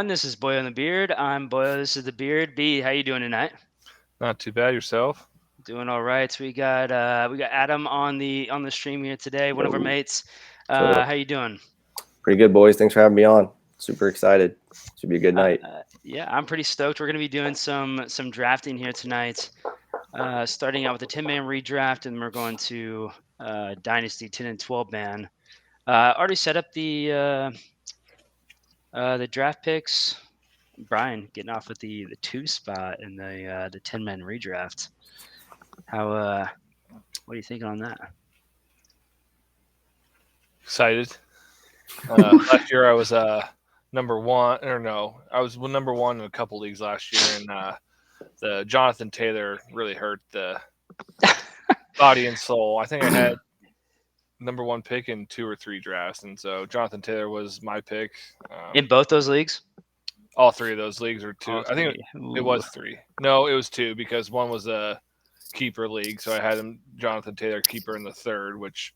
everyone. This is Boy on the Beard. I'm Boy. This is the Beard. B, how you doing tonight? Not too bad. Yourself? Doing all right. So we got Adam on the stream here today. One of our mates. How you doing? Pretty good, boys. Thanks for having me on. Super excited. Should be a good night. Yeah, I'm pretty stoked. We're going to be doing some drafting here tonight. Starting out with the 10-man redraft, and we're going to Dynasty 10 and 12 man. Already set up the draft picks. Brian getting off with the 2 spot in the 10-man redraft. How what are you thinking on that? Excited. Last year I was number one, or no, I was number one in a couple leagues last year, and the Jonathan Taylor really hurt the body and soul. I think I had number one pick in 2 or 3 drafts, and so Jonathan Taylor was my pick. In both those leagues? All 3 of those leagues are 2. I think it was 3. No, it was 2 because one was a keeper league, so I had him Jonathan Taylor keeper in the 3rd, which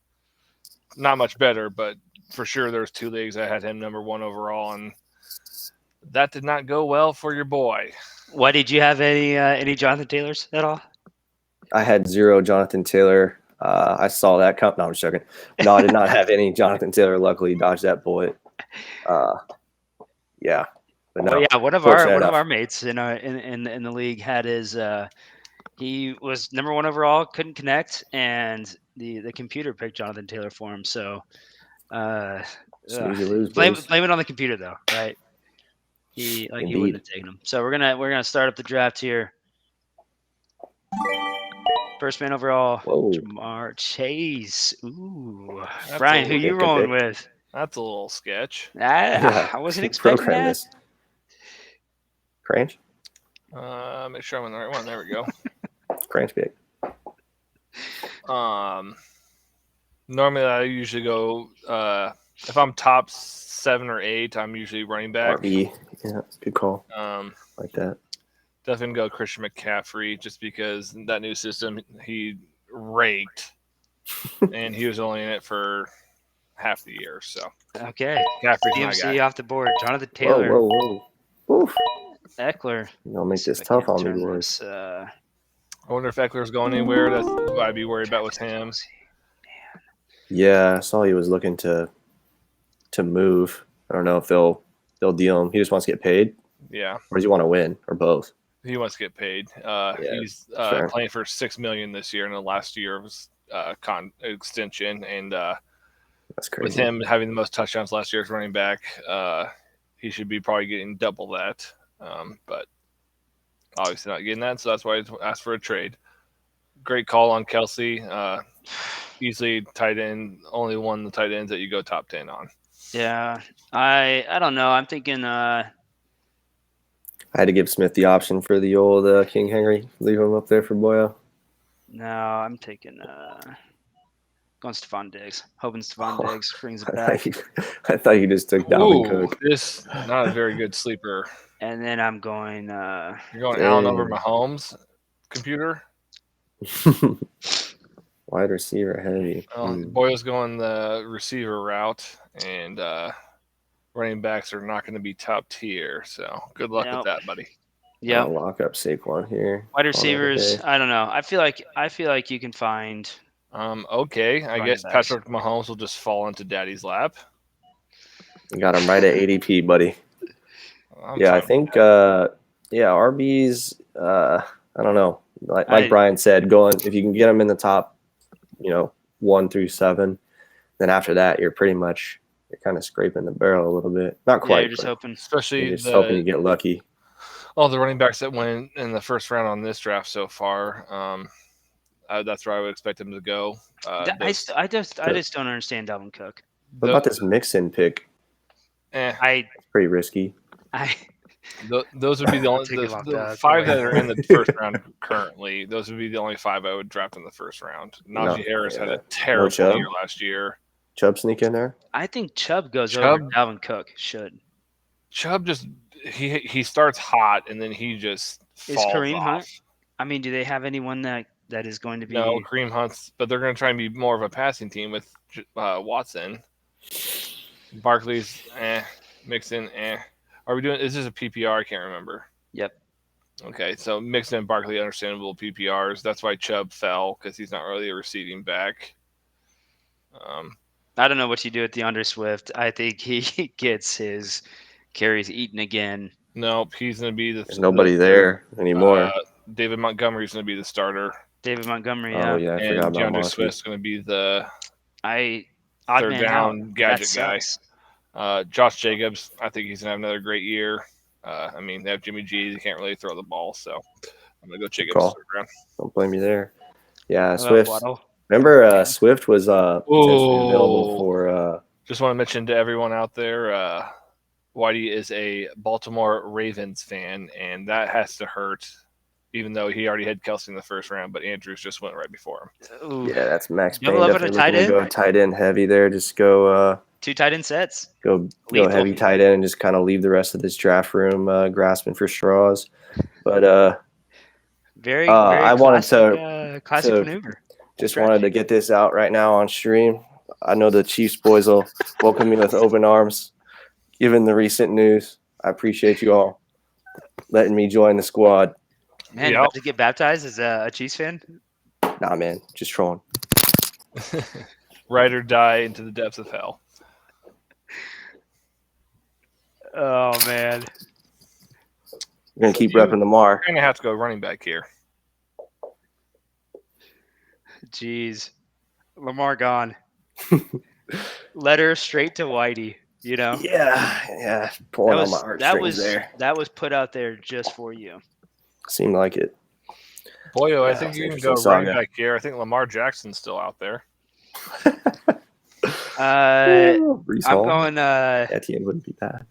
not much better, but for sure there's 2 leagues I had him number 1 overall, and that did not go well for your boy. Why did you have any Jonathan Taylors at all? I had 0 Jonathan Taylor. I saw that come. No, I'm just joking. No, I did not have any Jonathan Taylor. Luckily, dodged that bullet. Yeah, but no. Yeah, one of our mates in the league had his. He was number 1 overall, couldn't connect, and the computer picked Jonathan Taylor for him. So, blame it on the computer though, right? He wouldn't have taken him. So we're gonna start up the draft here. First man overall, Jamar Chase. Ooh, that's Brian, who you rolling with? That's a little sketch. I wasn't expecting that. Cranch? Make sure I'm on the right one. There we go. Cranch pick. Normally I usually go if I'm top 7 or 8, I'm usually running back. RB. Yeah, good call. Like that. Definitely go Christian McCaffrey just because that new system he raked, and he was only in it for half the year. So okay, McCaffrey's DMC off the board. Jonathan Taylor. Whoa. Oof. Eckler. You'll make this tough on me, boys. I wonder if Eckler's going anywhere. That's what I'd be worried about with him. Yeah, I saw he was looking to move. I don't know if they'll deal him. He just wants to get paid. Yeah. Or does he want to win, or both? He wants to get paid. He's playing for $6 million this year in the last year of his extension, and that's crazy. With him having the most touchdowns last year as running back, he should be probably getting double that. But obviously not getting that, so that's why he asked for a trade. Great call on Kelsey. Easily tight end, only one of the tight ends that you go top 10 on. Yeah, I don't know. I'm thinking. I had to give Smith the option for the old King Henry. Leave him up there for Boyo. No, I'm taking going Stephon Diggs. Hoping Stephon Diggs brings it back. I thought you just took Dalvin Cook. This not a very good sleeper. And then I'm going. You're going Allen over Mahomes. Computer. Wide receiver ahead of you. Boyo's going the receiver route, and running backs are not going to be top tier. So good luck with that, buddy. Yeah, I'll lock up Saquon here. Wide receivers, I don't know. I feel like you can find. Okay, I guess Patrick Mahomes will just fall into Daddy's lap. You got him right at ADP, buddy. I think. RBs. I don't know. Like Brian said, if you can get them in the top, 1 through 7, then after that you're kind of scraping the barrel a little bit. Not quite. You're just hoping, especially you're just hoping you get lucky. All the running backs that went in the first round on this draft so far, that's where I would expect them to go. I just don't understand Dalvin Cook. What about this Mixon pick? It's pretty risky. Those would be the only the 5 that are in the first round currently. Those would be the only 5 I would draft in the first round. Najee Harris had a terrible year last year. Chubb sneak in there? I think Chubb goes over Dalvin Cook. Should Chubb just he starts hot and then he just falls Kareem off. Hunt? I mean, do they have anyone that is going to be? No, Kareem Hunt's, but they're going to try and be more of a passing team with Watson. Barkley's Mixon Are we doing? Is this a PPR? I can't remember. Yep. Okay, so Mixon and Barkley, understandable PPRs. That's why Chubb fell because he's not really a receiving back. I don't know what you do with DeAndre Swift. I think he gets his carries eaten again. Nope, he's going to be There's nobody there anymore. David Montgomery's going to be the starter. David Montgomery, Oh yeah, I and forgot about DeAndre Monty. Swift's going to be the odd third man down out. gadget That guy. sucks. Josh Jacobs, I think he's going to have another great year. I mean, they have Jimmy G. He can't really throw the ball, so I'm going to go Jacobs third round. Don't blame me there. Yeah, Swift. Remember, Swift was potentially available for. Just want to mention to everyone out there, Whitey is a Baltimore Ravens fan, and that has to hurt, even though he already had Kelsey in the first round, but Andrews just went right before him. Ooh. Yeah, that's Max You Payne. love it Definitely a tight looking to end? go tight end heavy there. Just go 2 tight end sets. go Lethal. heavy tight end and just kind of leave the rest of this draft room grasping for straws. But very I wanted classic to maneuver. just wanted to get this out right now on stream. I know the Chiefs boys will welcome me with open arms, given the recent news. I appreciate you all letting me join the squad. Man, you about to get baptized as a Chiefs fan? Nah, man, just trolling. Ride or die into the depths of hell. Oh, man. We're going to keep repping Lamar. You're going to have to go running back here. Jeez. Lamar gone. Letter straight to Whitey, you know? Yeah. Pulling on my heartstrings there. That was put out there just for you. Seemed like it. Boyo, I think you can go running back here. I think Lamar Jackson's still out there. I'm going. Etienne wouldn't be bad.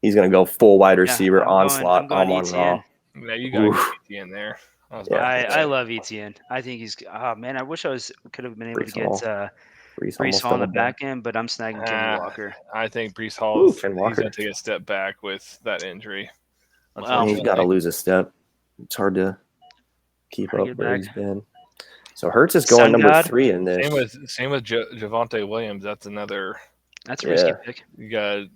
He's going to go full wide receiver onslaught. I'm going Etienne. Yeah, you got to get Etienne there. I love Etienne. I think he's. Oh man, I wish I could have been able to get Breece Hall on the back end, but I'm snagging Kenny Walker. I think Breece Hall is going to take a step back with that injury. He's got to lose a step. It's hard to keep up where he's been. So Hurts is going number 3 in this. Same with Javonte Williams. That's a risky pick. You got to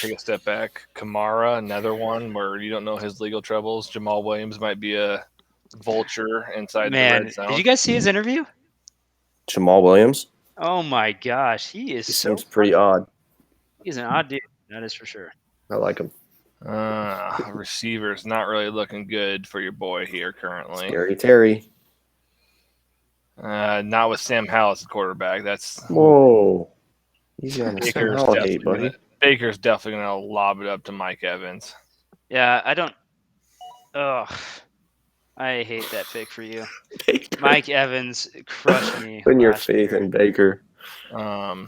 take a step back. Kamara, another one where you don't know his legal troubles. Jamal Williams might be a vulture inside the red zone. Did you guys see his interview? Jamal Williams? Oh my gosh, he seems pretty odd. He's an odd dude, that is for sure. I like him. Receivers not really looking good for your boy here currently. Scary Terry. Not with Sam Howell as the quarterback. That's whoa. Easy on the Sam Howell hate, buddy. Baker's definitely gonna lob it up to Mike Evans. Yeah, I don't. Oh, I hate that pick for you. Mike Evans crushed me. Put your faith in Baker. I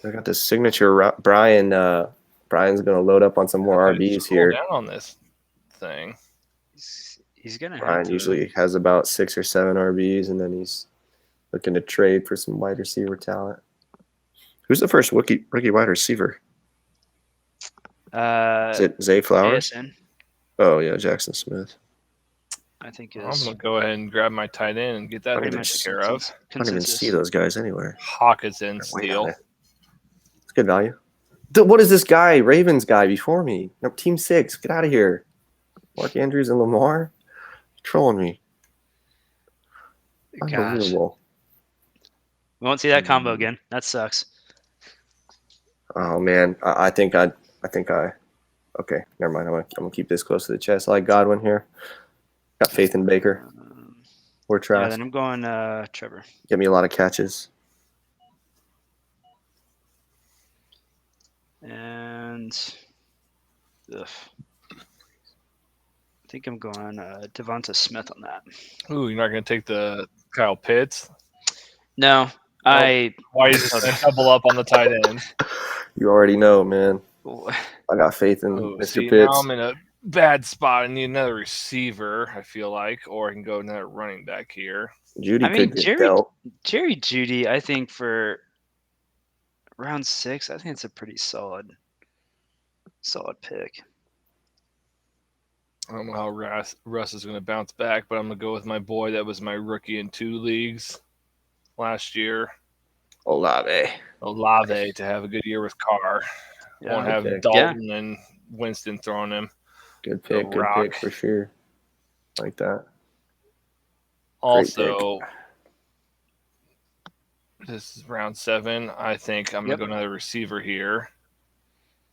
got this signature. Brian. Brian's gonna load up on some more RBs here. Down on this thing. He's gonna. Brian usually has about 6 or 7 RBs, and then he's looking to trade for some wide receiver talent. Who's the first rookie wide receiver? Is it Zay Flowers? ASN. Oh yeah, Jackson Smith. I think I'm gonna go ahead and grab my tight end and get that taken care of. I don't even see those guys anywhere. Hawkinson steal. It's good value. What is this guy? Ravens guy before me. No, Team 6. Get out of here. Mark Andrews and Lamar. You're trolling me. Unbelievable. We won't see that combo again. That sucks. Oh man, I think I. Okay, never mind. I'm gonna keep this close to the chest. I like Godwin here. Got faith in Baker. We're trash. Yeah, then I'm going Trevor. Get me a lot of catches. And I think I'm going Devonta Smith on that. Ooh, you're not going to take the Kyle Pitts? No. Why is it double up on the tight end? You already know, man. I got faith in Mr. Pitts. Now I'm in a bad spot. I need another receiver, I feel like, or I can go another running back here. Jerry Jeudy, I think for round 6, I think it's a pretty solid pick. I don't know how Russ is going to bounce back, but I'm going to go with my boy that was my rookie in 2 leagues last year. Olave to have a good year with Carr. Won't Yeah. have pick. Dalton and Winston throwing him. Good The pick. Good rock. pick for sure. Like that. Also, this is round 7. I think I'm Yep. going to go another receiver here.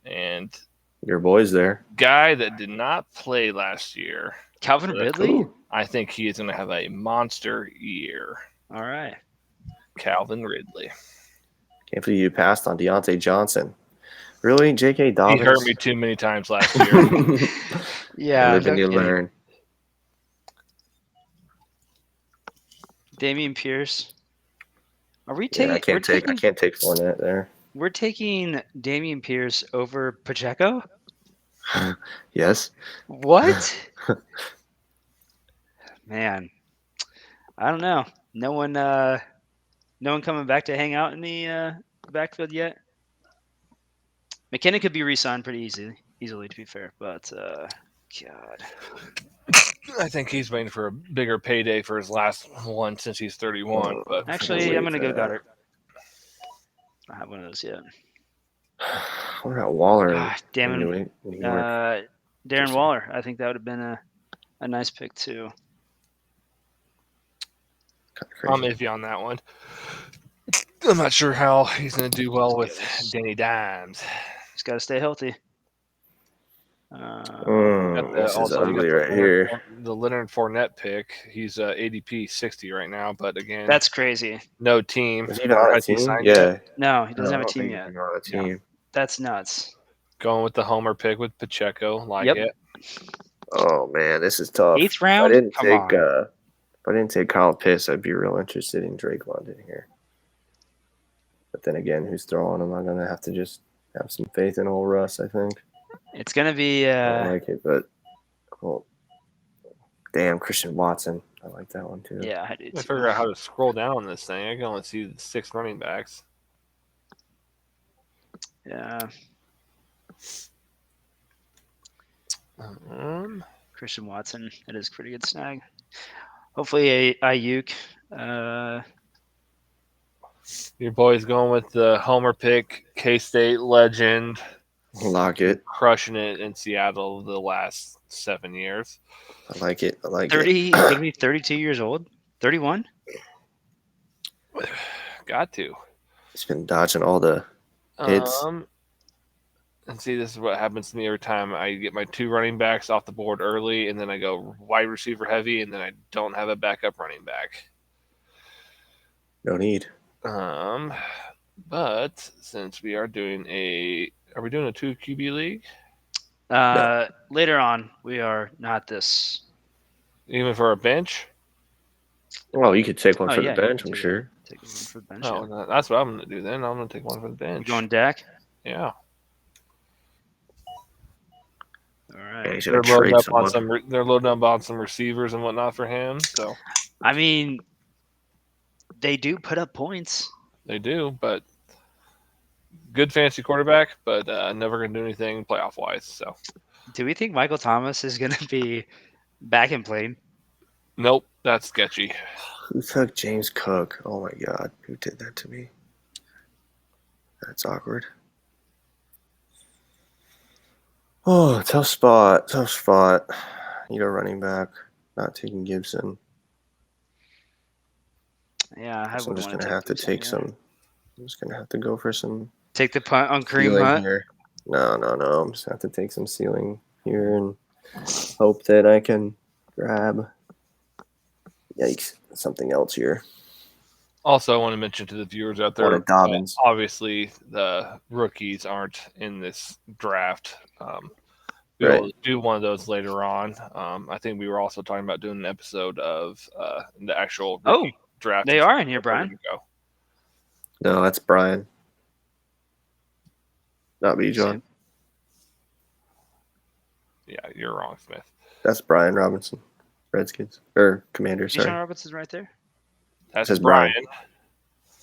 And Your boy's there. guy that did not play last year, Calvin Ridley. Ooh. I think he is going to have a monster year. All right. Calvin Ridley. Can't believe you passed on Deontay Johnson. Really, J.K. Dobbins? He hurt me too many times last year. Yeah. Live and No you kidding. learn. Damian Pierce. Are we Yeah, taking? I can't take Fournette there. We're taking Damian Pierce over Pacheco. Yes. What? Man, I don't know. No one coming back to hang out in the backfield yet. McKinnon could be re-signed pretty easily to be fair, but God. I think he's waiting for a bigger payday for his last one since he's 31. But Actually, I'm gonna go Goddard. I don't have one of those yet. What about Waller? Ah, damn in it. New York? Darren Waller. I think that would have been a nice pick too. I'm iffy on that one. I'm not sure how he's going to do well with Danny Dimes. He's got to stay healthy. This is ugly right here. The Leonard Fournette pick. He's ADP 60 right now, but again, that's crazy. No team. Is he even on a team? Yeah. No, he doesn't have a team yet. On a team. Yeah. That's nuts. Going with the homer pick with Pacheco, it. Oh man, this is tough. 8th round. If I didn't take Kyle Pitts, I'd be real interested in Drake London here. But then again, who's throwing him? I'm gonna have to just have some faith in old Russ. I think it's gonna be. I don't like it, but damn, Christian Watson. I like that one too. Yeah, I do. I figure out how to scroll down on this thing. I can only see the 6 running backs. Yeah. Christian Watson. It is a pretty good snag. Hopefully, Ayuk. Your boy's going with the homer pick, K-State legend. Lockett. Crushing it in Seattle the last 7 years. I like it. 30. Gonna be 32 years old. 31. Got to. He's been dodging all the hits. And see, this is what happens to me every time. I get my 2 running backs off the board early, and then I go wide receiver heavy, and then I don't have a backup running back. No need. But since we are doing are we doing a 2 QB league? No. Later on, we are not this. Even for a bench? Well, you could take one for the bench, I'm sure. Take one for the bench. Oh, that's what I'm going to do then. I'm going to take one for the bench. You going Dak? Yeah. All right. They're loading up on some receivers and whatnot for him. So, I mean, they do put up points. They do, but good fantasy quarterback, but never going to do anything playoff wise. So, do we think Michael Thomas is going to be back in playing? Nope, that's sketchy. Who took James Cook? Oh my God, who did that to me? That's awkward. Oh, tough spot. Need a running back. Not taking Gibson. Yeah, I'm just gonna have to take some. I'm just gonna have to go for some. Take the punt on Kareem Hunt. Here. No. I'm just gonna have to take some ceiling here and hope that I can grab. Yikes! Something else here. Also, I want to mention to the viewers out there, obviously the rookies aren't in this draft. We'll do one of those later on. I think we were also talking about doing an episode of the actual rookie draft. They are in here, Brian. No, that's Brian. Not me, John. Yeah, you're wrong, Smith. That's Brian Robinson. Redskins. Or Commander, sorry. Sean Robinson's right there. That's Brian.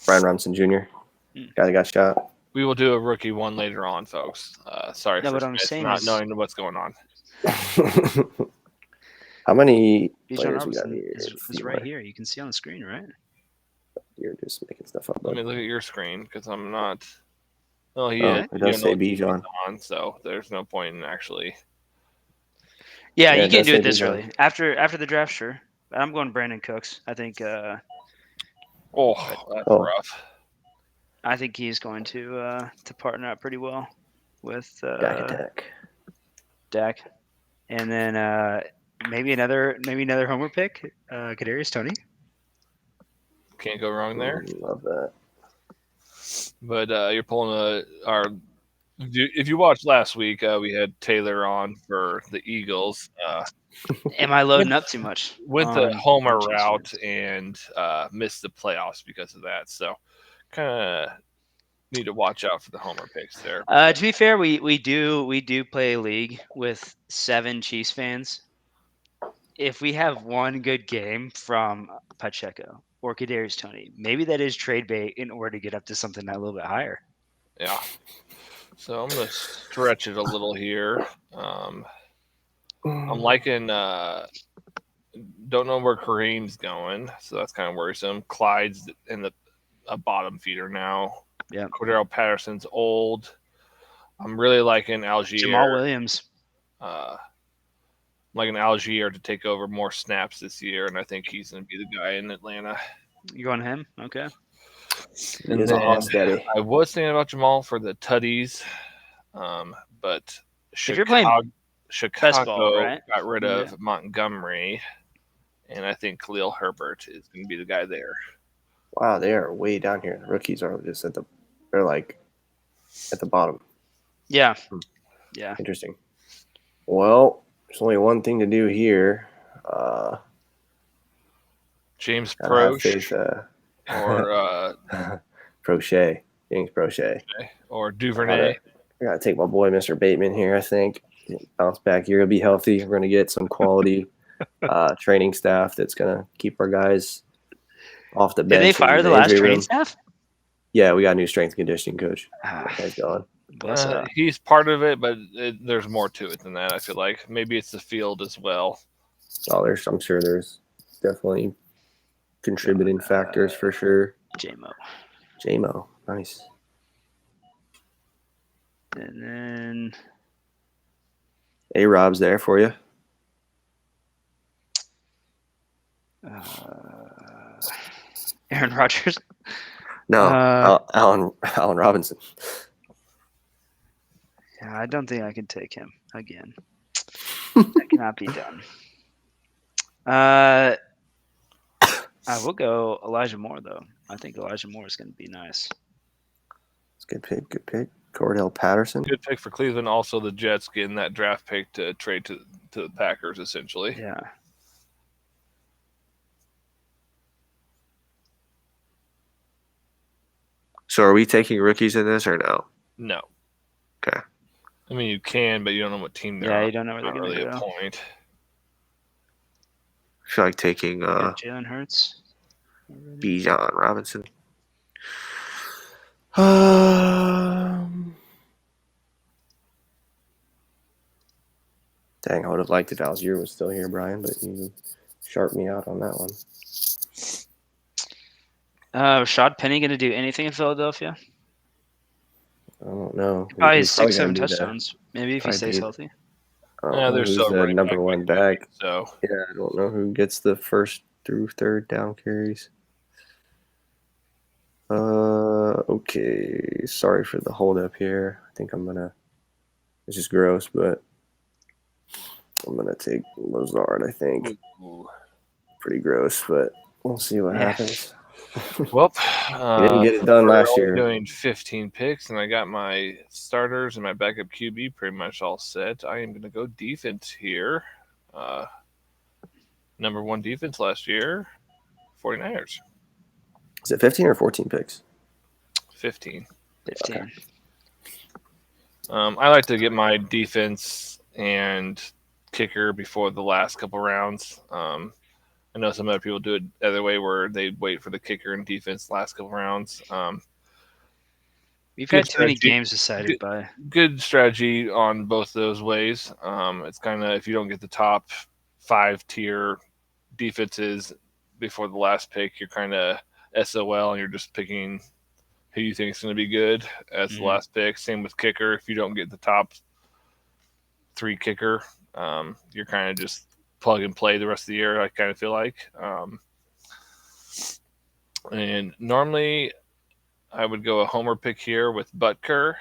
Brian Robinson Jr. Guy that got shot. We will do a rookie one later on, folks. Sorry for Smith not knowing what's going on. How many Bijan players we got Robinson here? is right here. You can see on the screen, right? You're just making stuff up. Let me look at your screen because I'm not. Well, he Oh, is. it does say Bijan. On, so there's no point in actually. Yeah, Yeah, you it can't does do it say this Bijan. early. After the draft, sure. I'm going Brandon Cooks. I think That's Oh. rough. I think he's going to partner up pretty well with Dak attack. Dak, and then maybe another homer pick, Kadarius Toney. Can't go wrong there. Love that. But you're pulling our. If you watched last week, we had Taylor on for the Eagles. Am I loading up too much? Went the on homer Chiefs route fans? and missed the playoffs because of that. So kind of need to watch out for the homer picks there. To be fair, we do play a league with 7 Chiefs fans. If we have one good game from Pacheco or Kadarius Toney, maybe that is trade bait in order to get up to something a little bit higher. Yeah. So I'm gonna stretch it a little here. I'm liking. Don't know where Kareem's going, so that's kind of worrisome. Clyde's in a bottom feeder now. Yeah. Cordero Patterson's old. I'm really liking Algier. Jamal Williams. I'm liking Algier to take over more snaps this year, and I think he's going to be the guy in Atlanta. You going him? Okay. He is a hot steady. I was thinking about Jamal for the tutties, but If you're playing Chicago ball, right? got rid of Montgomery, and I think Khalil Herbert is going to be the guy there. Wow, they are way down here. The rookies are just they're like at the bottom. Yeah. Yeah. Interesting. Well, there's only one thing to do here. James Proche. Or Proche. James Proche. Or Duvernay. I gotta take my boy Mr. Bateman here, I think. Bounce back here. He'll be healthy. We're gonna get some quality training staff that's gonna keep our guys off the bench. Did they fire the last training staff? Yeah, we got a new strength and conditioning coach. Guy's gone. He's part of it, but there's more to it than that. I feel like maybe it's the field as well. Oh, I'm sure there's definitely contributing factors for sure. JMO, nice. And then A-Rob's there for you. Aaron Rodgers. No, Allen Robinson. Yeah, I don't think I can take him again. That cannot be done. I will go Elijah Moore, though. I think Elijah Moore is going to be nice. It's a good pick. Cordell Patterson. Good pick for Cleveland. Also, the Jets getting that draft pick to trade to the Packers, essentially. Yeah. So are we taking rookies in this or no? No. Okay. I mean, you can, but you don't know what team they're on. Yeah, you don't know where they're going to go. Point. I feel like taking Jalen Hurts. Bijan Robinson. Dang, I would have liked if Algier was still here, Brian, but you sharped me out on that one. Rashad Penny going to do anything in Philadelphia? I don't know. Probably 6-7 touchdowns. Maybe if he stays healthy. There's who's the number one back. So yeah, I don't know who gets the first through third down carries. Okay. Sorry for the hold up here. I think it's just gross, but I'm gonna take Lazard, I think. Ooh. Pretty gross, but we'll see what happens. Well, you didn't get it done last year. Doing 15 picks, and I got my starters and my backup QB pretty much all set. I am going to go defense here. Number 1 defense last year, 49ers. Is it 15 or 14 picks? 15. Okay. I like to get my defense and kicker before the last couple rounds. I know some other people do it the other way where they wait for the kicker and defense last couple rounds. We've had too many games decided by. Good strategy on both those ways. It's kind of if you don't get the top 5 tier defenses before the last pick, you're kind of SOL and you're just picking who you think is going to be good as the last pick. Same with kicker. If you don't get the top 3 kicker, you're kind of just plug and play the rest of the year. I kind of feel like. And normally I would go a homer pick here with Butker,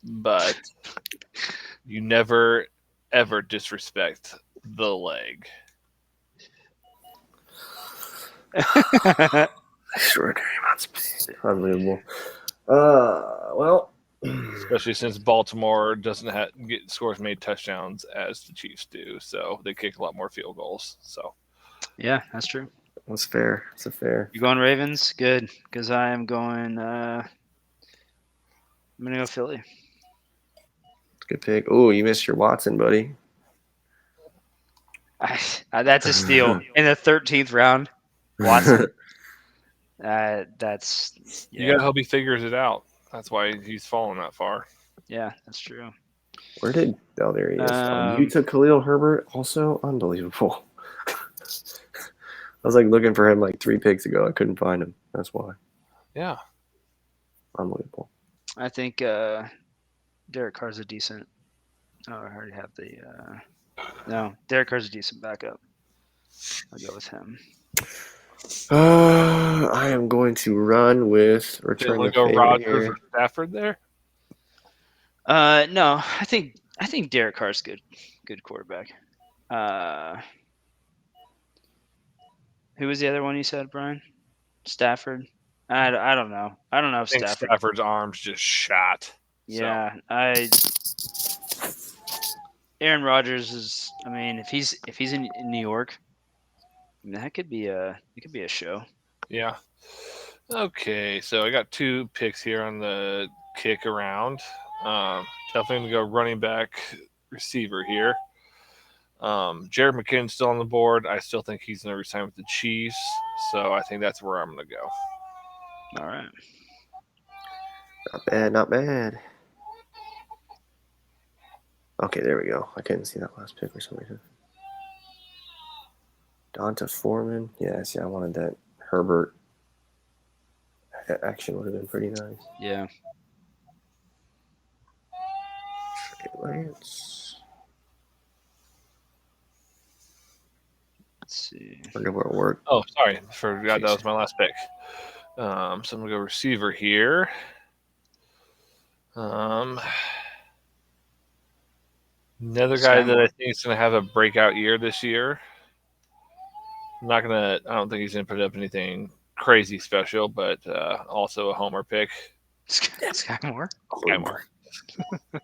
but you never ever disrespect the leg. Extraordinary amounts of pain. Unbelievable. Well, especially since Baltimore doesn't get scores made touchdowns as the Chiefs do, so they kick a lot more field goals. So, yeah, that's true. That's fair. That's a fair. You going Ravens? Good, because I am going. I'm gonna go Philly. Good pick. Oh, you missed your Watson, buddy. That's a steal in the 13th round. Watson. That's you gotta hope he figures it out. That's why he's fallen that far. Yeah, that's true. Where did there he is? You took Khalil Herbert, also unbelievable. I was like looking for him like 3 picks ago. I couldn't find him. That's why. Yeah, unbelievable. I think Derek Carr's a decent. Oh, I already have the. No, Derek Carr's a decent backup. I'll go with him. I am going to run with return the favor Rodgers or Stafford there. No, I think Derek Carr's good quarterback. Who was the other one you said, Brian? Stafford. I don't know. I don't know if Stafford's arms just shot. Yeah, Aaron Rodgers is. I mean, if he's in New York, I mean, it could be a show. Yeah. Okay, so I got 2 picks here on the kick around. Definitely gonna go running back, receiver here. Jared McKinnon's still on the board. I still think he's gonna resign with the Chiefs, so I think that's where I'm gonna go. All right. Not bad, not bad. Okay, there we go. I couldn't see that last pick for some reason. Donta Foreman. Yeah, see, I wanted that Herbert action would have been pretty nice. Yeah. Trey Lance. Let's see. I wonder where it worked. Oh, sorry. Forgot that was my last pick. So I'm going to go receiver here. Another guy that I think is going to have a breakout year this year. I don't think he's going to put up anything crazy special, but also a homer pick. Sky Moore.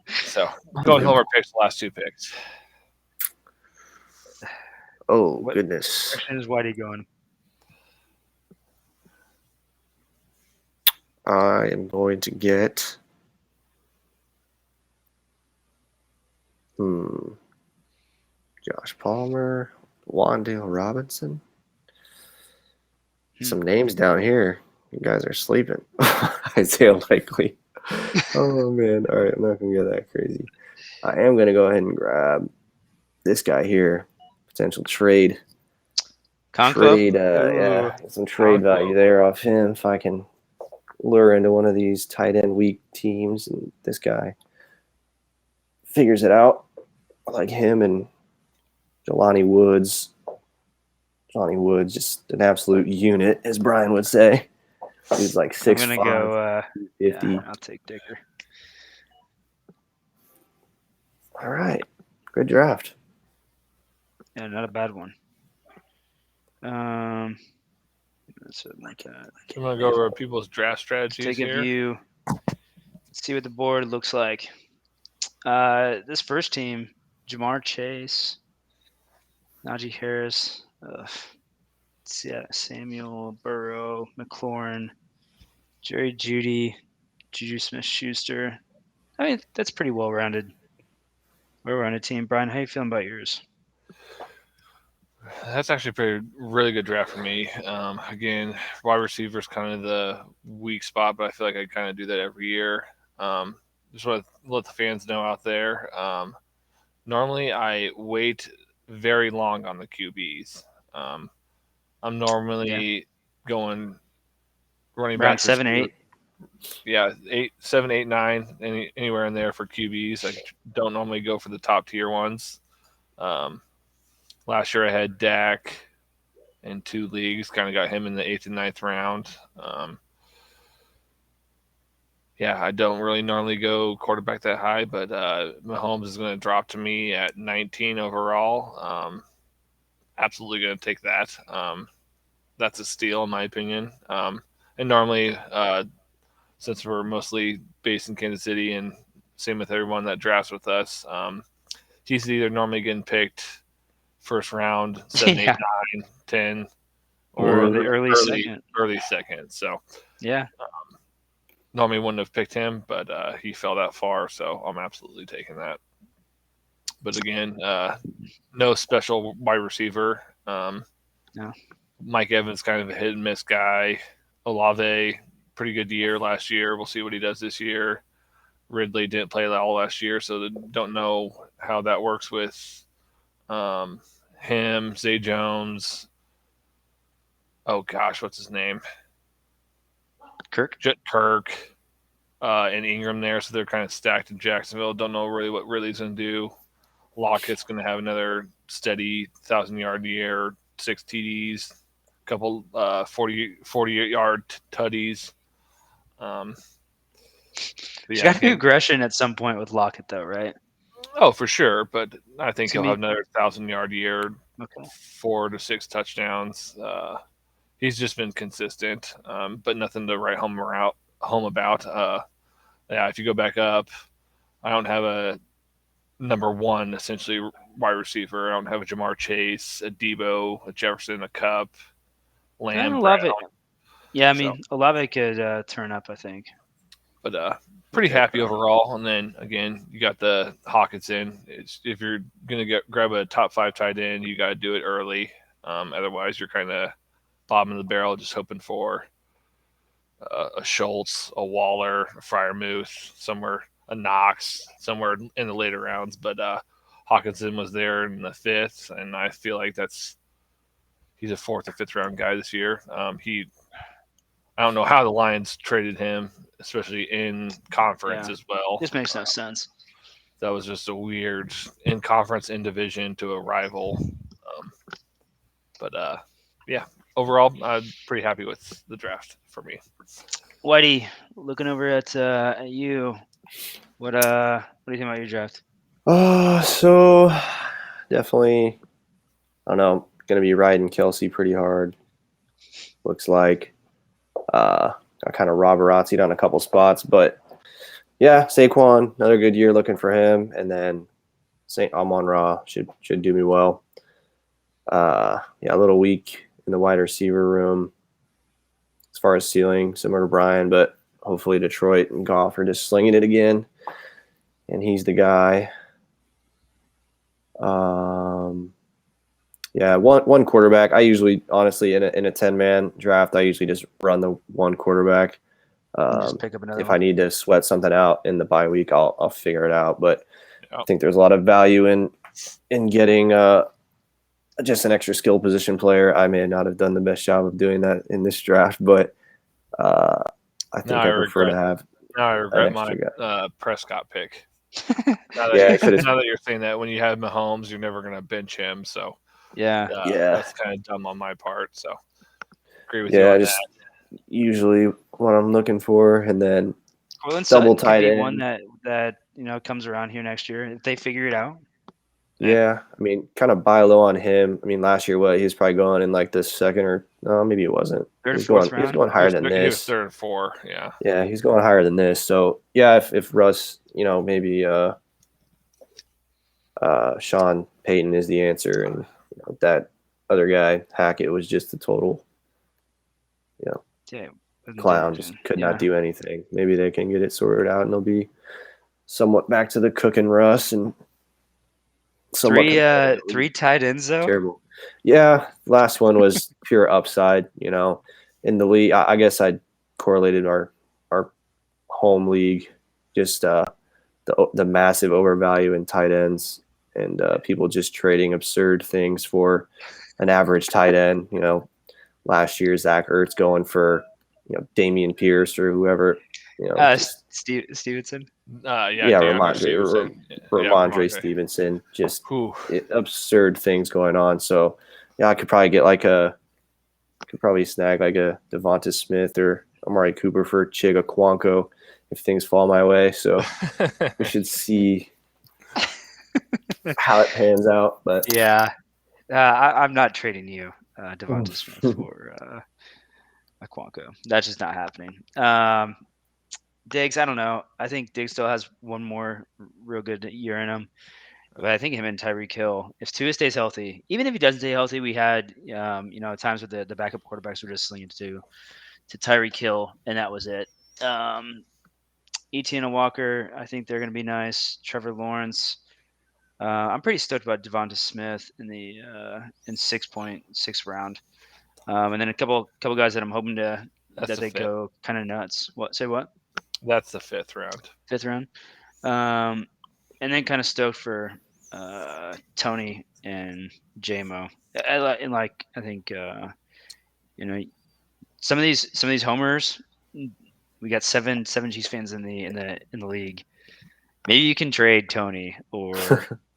So going homer picks the last 2 picks. Oh, goodness. What direction is Whitey going? I am going to get Josh Palmer, Wan'Dale Robinson. Some names down here. You guys are sleeping. Isaiah Likely. Oh, man. All right, I'm not going to get that crazy. I am going to go ahead and grab this guy here. Potential trade. Conklin? Some trade value there off him if I can lure into one of these tight end weak teams, and this guy figures it out. I like him and Jelani Woods. Johnny Woods, just an absolute unit, as Brian would say. He's like 6'5". I'm gonna go 50. Yeah, I'll take Dicker. All right, good draft. Yeah, not a bad one. That's it like that. I'm gonna go over people's draft strategies. Take here. A view. See what the board looks like. This first team: Jamar Chase, Najee Harris, Samuel Burrow, McLaurin, Jerry Jeudy, Juju Smith-Schuster. I mean, that's pretty well-rounded team. Brian, how you feeling about yours? That's actually really good draft for me. Again, wide receiver is kind of the weak spot, but I feel like I kind of do that every year. Just want to let the fans know out there. Normally, I wait very long on the QBs. I'm normally going running back 7, 8. Yeah, 8, 7, 8, 9, anywhere in there for QBs. I don't normally go for the top tier ones. Last year I had Dak in 2 leagues, kind of got him in the 8th and ninth round. Yeah, I don't really normally go quarterback that high, but Mahomes is going to drop to me at 19 overall. Absolutely going to take that. That's a steal in my opinion. And normally, since we're mostly based in Kansas City and same with everyone that drafts with us, he's either normally getting picked first round, 7, 8, Yeah. 9, 10, Or or the early second. early second. So Yeah. normally wouldn't have picked him, but he fell that far, so I'm absolutely taking that. But again, no special wide receiver. No. Mike Evans kind of a hit and miss guy. Olave, pretty good year last year. We'll see what he does this year. Ridley didn't play all last year, so don't know how that works with him, Zay Jones. Oh gosh, what's his name? Kirk. Kirk, and Ingram there, so they're kind of stacked in Jacksonville. Don't know really what Ridley's going to do. Lockett's going to have another steady 1,000-yard year, 6 TDs, a couple 40-yard tutties. He's got to be aggression at some point with Lockett, though, right? Oh, for sure. But I think he'll me- have another 1,000-yard year, Okay. 4 to 6 touchdowns. He's just been consistent, but nothing to write home about. Yeah, if you go back up, I don't have a number one essentially wide receiver. I don't have a Jamar Chase, a Debo, a Jefferson, a Cup, Lamb. Olave. Brown. Yeah, I mean, Olave could turn up, I think. But pretty happy overall. And then again, you got the Hawkinson. If you're gonna grab a top 5 tight end, you got to do it early. Otherwise, you're kind of bottom of the barrel, just hoping for a Schultz, a Waller, a Freiermuth, somewhere, a Knox, somewhere in the later rounds. But Hawkinson was there in the 5th, and I feel like he's a 4th or 5th round guy this year. I don't know how the Lions traded him, especially in conference as well. This makes no sense. That was just a weird in conference, in division to a rival. But yeah, overall, I'm pretty happy with the draft for me. Whitey, looking over at you, what do you think about your draft? So definitely, I don't know, going to be riding Kelsey pretty hard. Looks like I kind of Roberati'd on a couple spots, but yeah, Saquon, another good year looking for him, and then St. Amon-Ra should do me well. Yeah, a little weak in the wide receiver room as far as ceiling, similar to Brian, but hopefully Detroit and Goff are just slinging it again, and he's the guy. Yeah, one quarterback. I usually, honestly, in a 10-man draft, I usually just run the one quarterback. Just pick up another if one. I need to sweat something out in the bye week, I'll figure it out. But I think there's a lot of value in getting just an extra skill position player. I may not have done the best job of doing that in this draft, but I think I prefer to have. Now I regret my Prescott pick. Now that you're saying that, when you have Mahomes, you're never going to bench him. So yeah, that's kind of dumb on my part. So agree with you on that. Usually what I'm looking for, and then Cortland double Sutton tight could be end. one that comes around here next year if they figure it out. Yeah, I mean, kind of buy low on him. I mean, last year, he was probably going in like the 2nd or no, maybe it wasn't. Third or 4th round. He was going higher than this. He was 3rd or 4. Yeah. Yeah, he's going higher than this. So yeah, if Russ, maybe Sean Payton is the answer, and that other guy Hackett was just a total, clown. Just could not do anything. Maybe they can get it sorted out, and they'll be somewhat back to the cooking Russ and. Three tight ends though. Terrible. Yeah, last one was pure upside. In the league, I guess I correlated our home league, just the massive overvalue in tight ends and people just trading absurd things for an average tight end. Last year Zach Ertz going for Damian Pierce or whoever. Stevenson. Ramondre Stevenson. Just absurd things going on. So I could probably get snag like a Devonta Smith or Amari Cooper for Chiga Kwanko if things fall my way. So we should see how it pans out. But I'm not trading you Devonta Smith for a Kwanko. That's just not happening. Diggs, I don't know. I think Diggs still has one more real good year in him. But I think him and Tyreek Hill, if Tua stays healthy, even if he doesn't stay healthy, we had times with the backup quarterbacks were just slinging to Tyreek Hill, and that was it. Etienne and Walker, I think they're going to be nice. Trevor Lawrence. I'm pretty stoked about Devonta Smith in the in 6.6 round, and then a couple guys that I'm hoping that they go kind of nuts. What? Say what? That's the 5th round. 5th round, and then kind of stoked for Tony and JMO. And I think some of these homers. We got seven Chiefs fans in the league. Maybe you can trade Tony or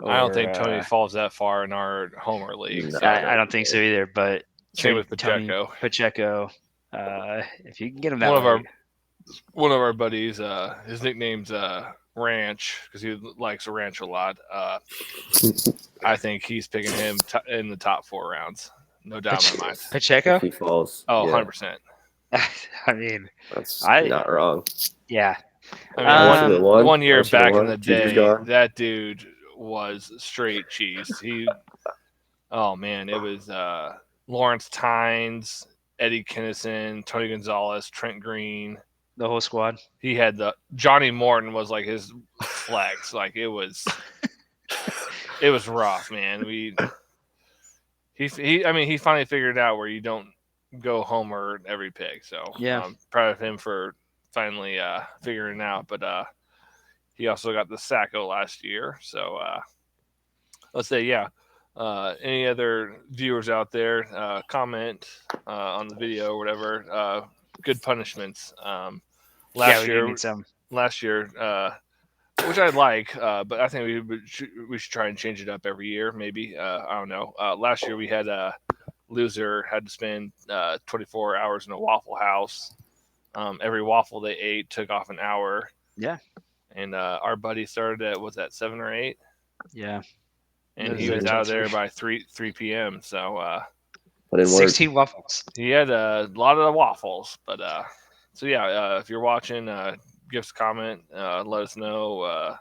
I don't think Tony falls that far in our homer league. So I don't think so either. But same with Pacheco. If you can get him one of our buddies, his nickname's Ranch because he likes a ranch a lot. I think he's picking him in the top 4 rounds. No doubt in my mind. Pacheco? If he falls. Oh, 100%. I mean, that's not wrong. Yeah. I mean, one year back in the day, that dude was straight cheese. Oh man, it was Lawrence Tynes, Eddie Kinnison, Tony Gonzalez, Trent Green, the whole squad. He had Johnny Morton was like his flex. Like it was rough, man. He finally figured out where you don't go homer every pick. So I'm proud of him for finally figuring it out. But he also got the Sacco last year. So let's say, any other viewers out there, comment on the video or whatever. Good punishments. Last year, which I like, but I think we should try and change it up every year. Maybe I don't know. Last year we had a loser had to spend 24 hours in a Waffle House. Every waffle they ate took off an hour. Yeah. And our buddy started at 7 or 8. Yeah. And he was out of there by 3 p.m. So 16 waffles. He had a lot of waffles, but if you're watching, give us a comment. Let us know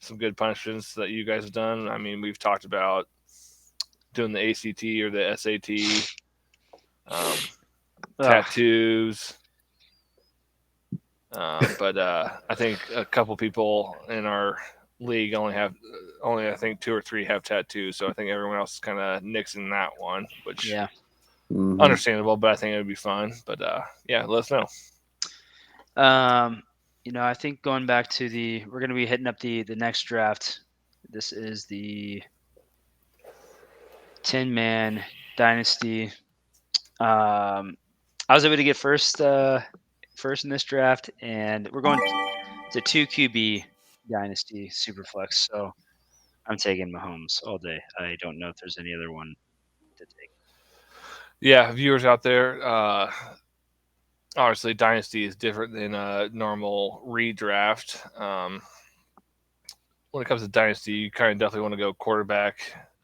some good punishments that you guys have done. I mean, we've talked about doing the ACT or the SAT, tattoos. But I think a couple people in our league only I think 2 or 3 have tattoos. So I think everyone else is kind of nixing that one, which understandable, but I think it would be fun. But let us know. I think going back to we're going to be hitting up the next draft. This is the 10-man dynasty. I was able to get first in this draft, and we're going to 2 QB dynasty superflex. So I'm taking Mahomes all day. I don't know if there's any other one to take. Yeah, viewers out there, obviously dynasty is different than a normal redraft. When it comes to dynasty, you kind of definitely want to go quarterback,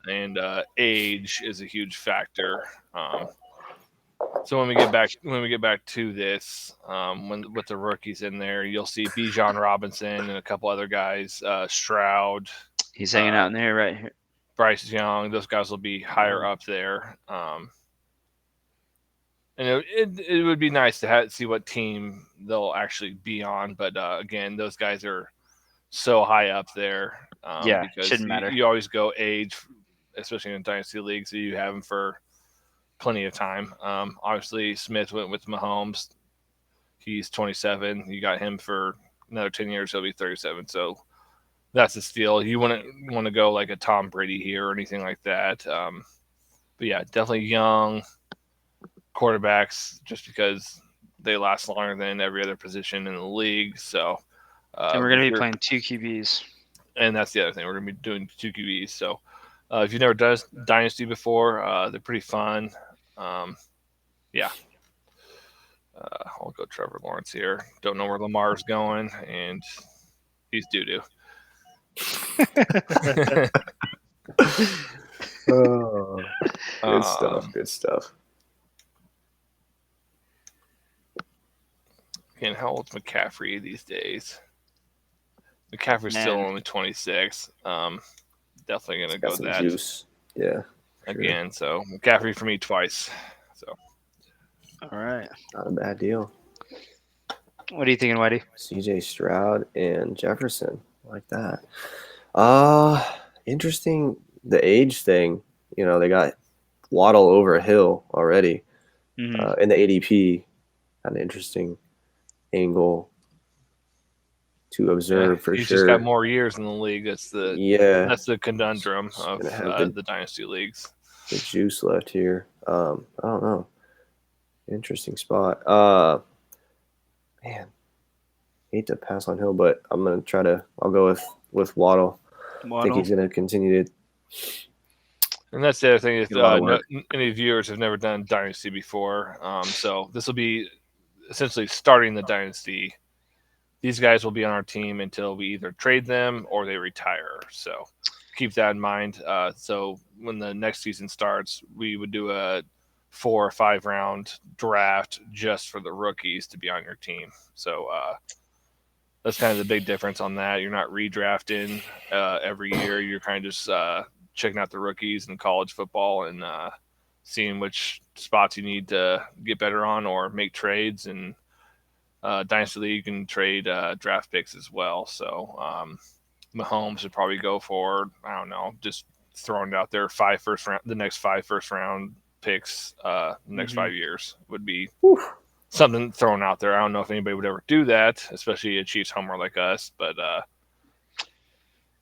and age is a huge factor. So when we get back to this, with the rookies in there, you'll see Bijan Robinson and a couple other guys, Stroud. He's hanging out in there right here. Bryce Young, those guys will be higher up there. And it would be nice to see what team they'll actually be on. But again, those guys are so high up there. Because shouldn't matter. You always go age, especially in dynasty leagues, so you have them for plenty of time. Obviously, Smith went with Mahomes. He's 27. You got him for another 10 years. He'll be 37. So that's a steal. You wouldn't want to go like a Tom Brady here or anything like that. But yeah, definitely young quarterbacks, just because they last longer than every other position in the league. So, and we're going to be playing 2 QBs. And that's the other thing. We're going to be doing 2 QBs. So, if you've never done Dynasty before, they're pretty fun. Yeah. I'll go Trevor Lawrence here. Don't know where Lamar's going, and he's doo-doo. Oh, good stuff. Good stuff. And how old's McCaffrey these days? McCaffrey's still only 26. Definitely going to go that. Juice. Yeah. Again, so McCaffrey for me twice. So. All right. Not a bad deal. What are you thinking, Whitey? CJ Stroud and Jefferson. I like that. Interesting. The age thing. They got Waddle over Hill already in the ADP. Kind of interesting angle to observe for he's sure. Just got more years in the league. That's the conundrum of the dynasty leagues. The juice left here. I don't know. Interesting spot. Man, hate to pass on Hill, but I'm gonna I'll go with Waddle. I think he's gonna continue to. And that's the other thing is any viewers have never done Dynasty before. So this will be essentially starting the Dynasty. These guys will be on our team until we either trade them or they retire. So keep that in mind. So when the next season starts, we would do a 4 or 5 round draft just for the rookies to be on your team. So that's kind of the big difference on that. You're not redrafting every year. You're kind of just checking out the rookies in college football and seeing which spots you need to get better on or make trades. And Dynasty League, you can trade draft picks as well. So Mahomes would probably go for, I don't know, just throwing it out there, the next 5 first round picks the next 5 years would be something thrown out there. I don't know if anybody would ever do that, especially a Chiefs homer like us, but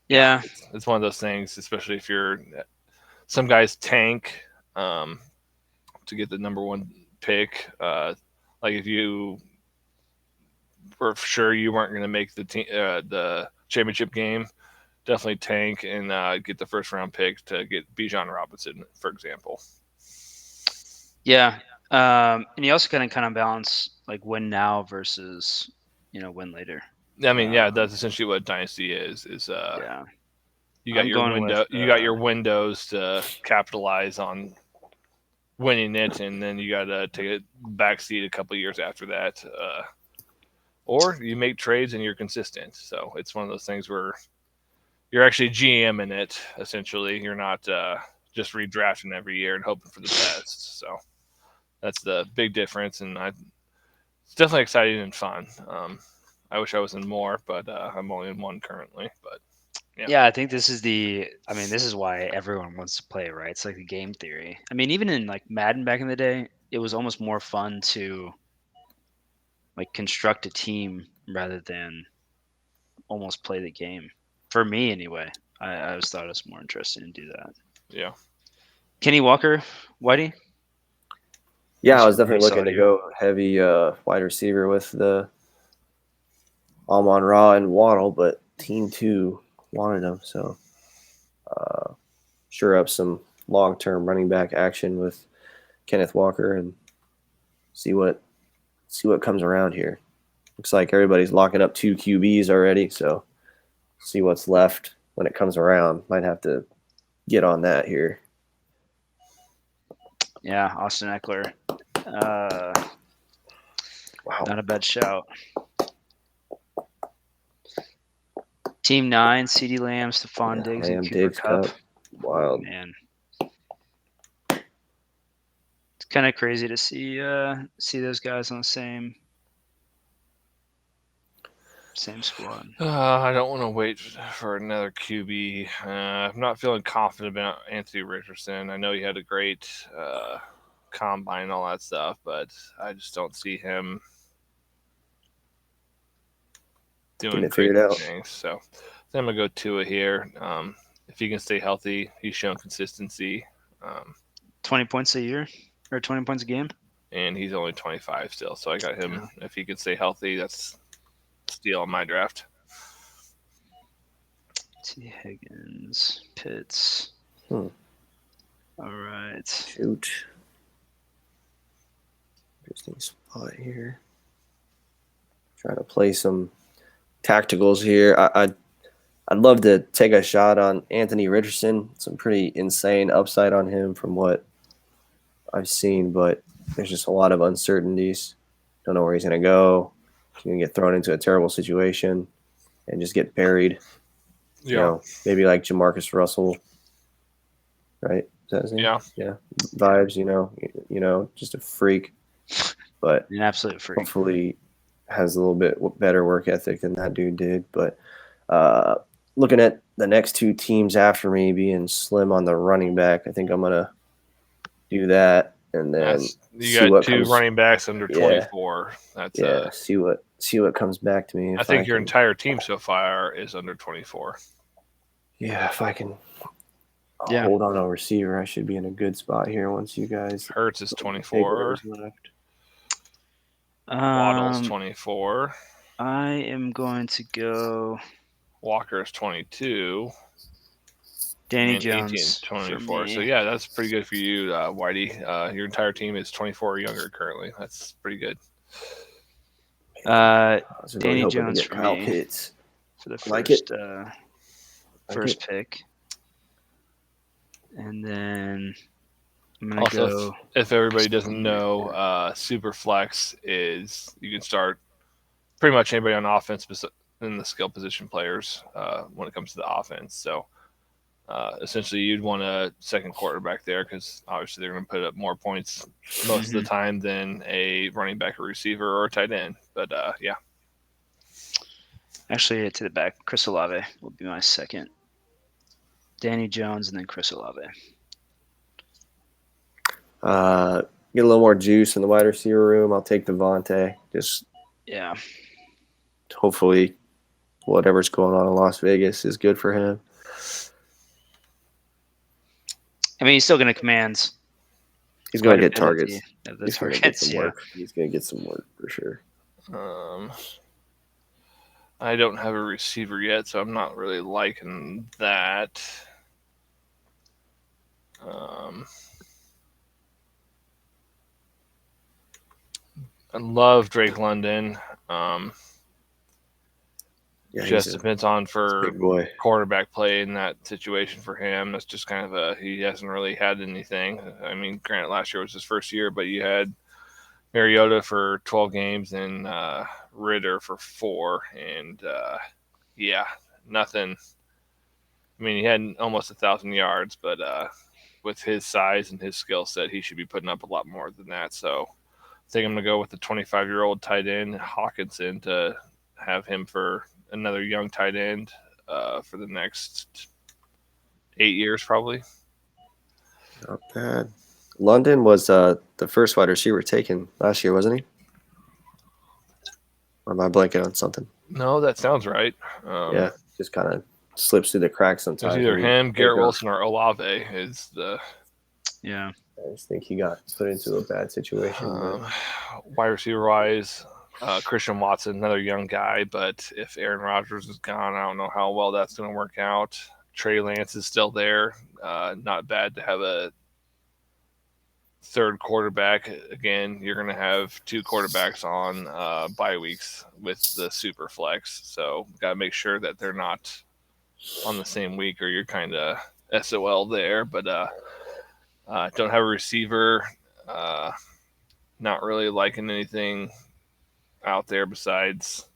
yeah, it's one of those things, especially if some guys tank to get the number 1 pick. Like if you were sure you weren't going to make the championship game, definitely tank and get the first round pick to get Bijan Robinson, for example. Yeah. And you also kind of balance like win now versus, win later. I mean, that's essentially what Dynasty is you got your windows to capitalize on winning it, and then you got to take a backseat a couple of years after that. Or you make trades and you're consistent. So it's one of those things where you're actually GM in it, essentially. You're not just redrafting every year and hoping for the best. So that's the big difference, and it's definitely exciting and fun. I wish I was in more, but I'm only in 1 currently. But yeah, I think this is why everyone wants to play, right? It's like the game theory. I mean, even in like Madden back in the day, it was almost more fun to like construct a team rather than almost play the game. For me, anyway, I always thought it was more interesting to do that. Yeah. Kenny Walker, Whitey? Yeah, I was definitely looking to go heavy wide receiver with the Amon-Ra and Waddle, but Team 2 wanted him, so sure up some long-term running back action with Kenneth Walker and see what comes around here. Looks like everybody's locking up 2 QBs already, so see what's left when it comes around. Might have to get on that here. Yeah, Austin Eckler. Wow. Not a bad shout. Team 9, CeeDee Lamb, Stephon Diggs, and Cooper Kupp. Wild. Man. It's kind of crazy to see those guys on the same squad. I don't want to wait for another QB. I'm not feeling confident about Anthony Richardson. I know he had a great combine and all that stuff, but I just don't see him doing figured out things. So I'm gonna go Tua here. If he can stay healthy, he's shown consistency. 20 points a year or 20 points a game. and he's only 25 still. So I got him. If he could stay healthy, that's a steal on my draft. T. Higgins, Pitts. All right. Shoot. Interesting spot here. Trying to play some tacticals here. I'd love to take a shot on Anthony Richardson. Some pretty insane upside on him from what I've seen, but there's just a lot of uncertainties. Don't know where he's going to go. He's going to get thrown into a terrible situation and just get buried. Yeah. You know, maybe like Jamarcus Russell, right? Is that his name? Yeah. Vibes, you know, just a freak, but an absolute freak. Hopefully has a little bit better work ethic than that dude did. But looking at the next two teams after me being slim on the running back, I think I'm gonna do that, and then you got two running backs under 24. That's see what comes back to me. I think your entire team so far is under 24. Yeah, if I can hold on a receiver, I should be in a good spot here. Once you guys, Hurts is 24. Left. Waddle's 24. I am going to go. Walker is 22. Danny Jones 18, 24. So yeah, that's pretty good for you, Whitey. Your entire team is 24 or younger currently. That's pretty good. Danny Jones for Kyle me Pitts. for the first pick, and then I'm gonna go. If everybody doesn't know, super flex is you can start pretty much anybody on offense in the skill position players when it comes to the offense. So essentially, you'd want a second quarterback there because obviously they're going to put up more points most of the time than a running back, or receiver, or a tight end. But yeah. Actually, to the back, Chris Olave will be my second. Danny Jones and then Chris Olave. Get a little more juice in the wide receiver room. I'll take Devontae. Hopefully, whatever's going on in Las Vegas is good for him. I mean, he's still going to command. He's going to get targets. He's going to get some work. He's going to get some work for sure. I don't have a receiver yet, so I'm not really liking that. I love Drake London. Just depends on for quarterback play in that situation for him. That's just kind of he hasn't really had anything. I mean, granted, last year was his first year, but you had Mariota for 12 games and Ritter for 4, and nothing. I mean, he had almost 1,000 yards, but with his size and his skill set, he should be putting up a lot more than that. So I think I'm going to go with the 25-year-old tight end Hawkinson to have him for another young tight end for the next 8 years, probably. Not bad. London was the first wide receiver taken last year, wasn't he? Or am I blanking on something? No, that sounds right. Yeah, just kind of slips through the cracks sometimes. It's either him, Garrett Wilson, or Olave is the. Yeah. I just think he got put into a bad situation. Wide receiver wise, Christian Watson, another young guy, but if Aaron Rodgers is gone, I don't know how well that's going to work out. Trey Lance is still there. Not bad to have a third quarterback. Again, you're going to have 2 quarterbacks on bye weeks with the super flex, so got to make sure that they're not on the same week, or you're kind of SOL there. But don't have a receiver. Not really liking anything out there besides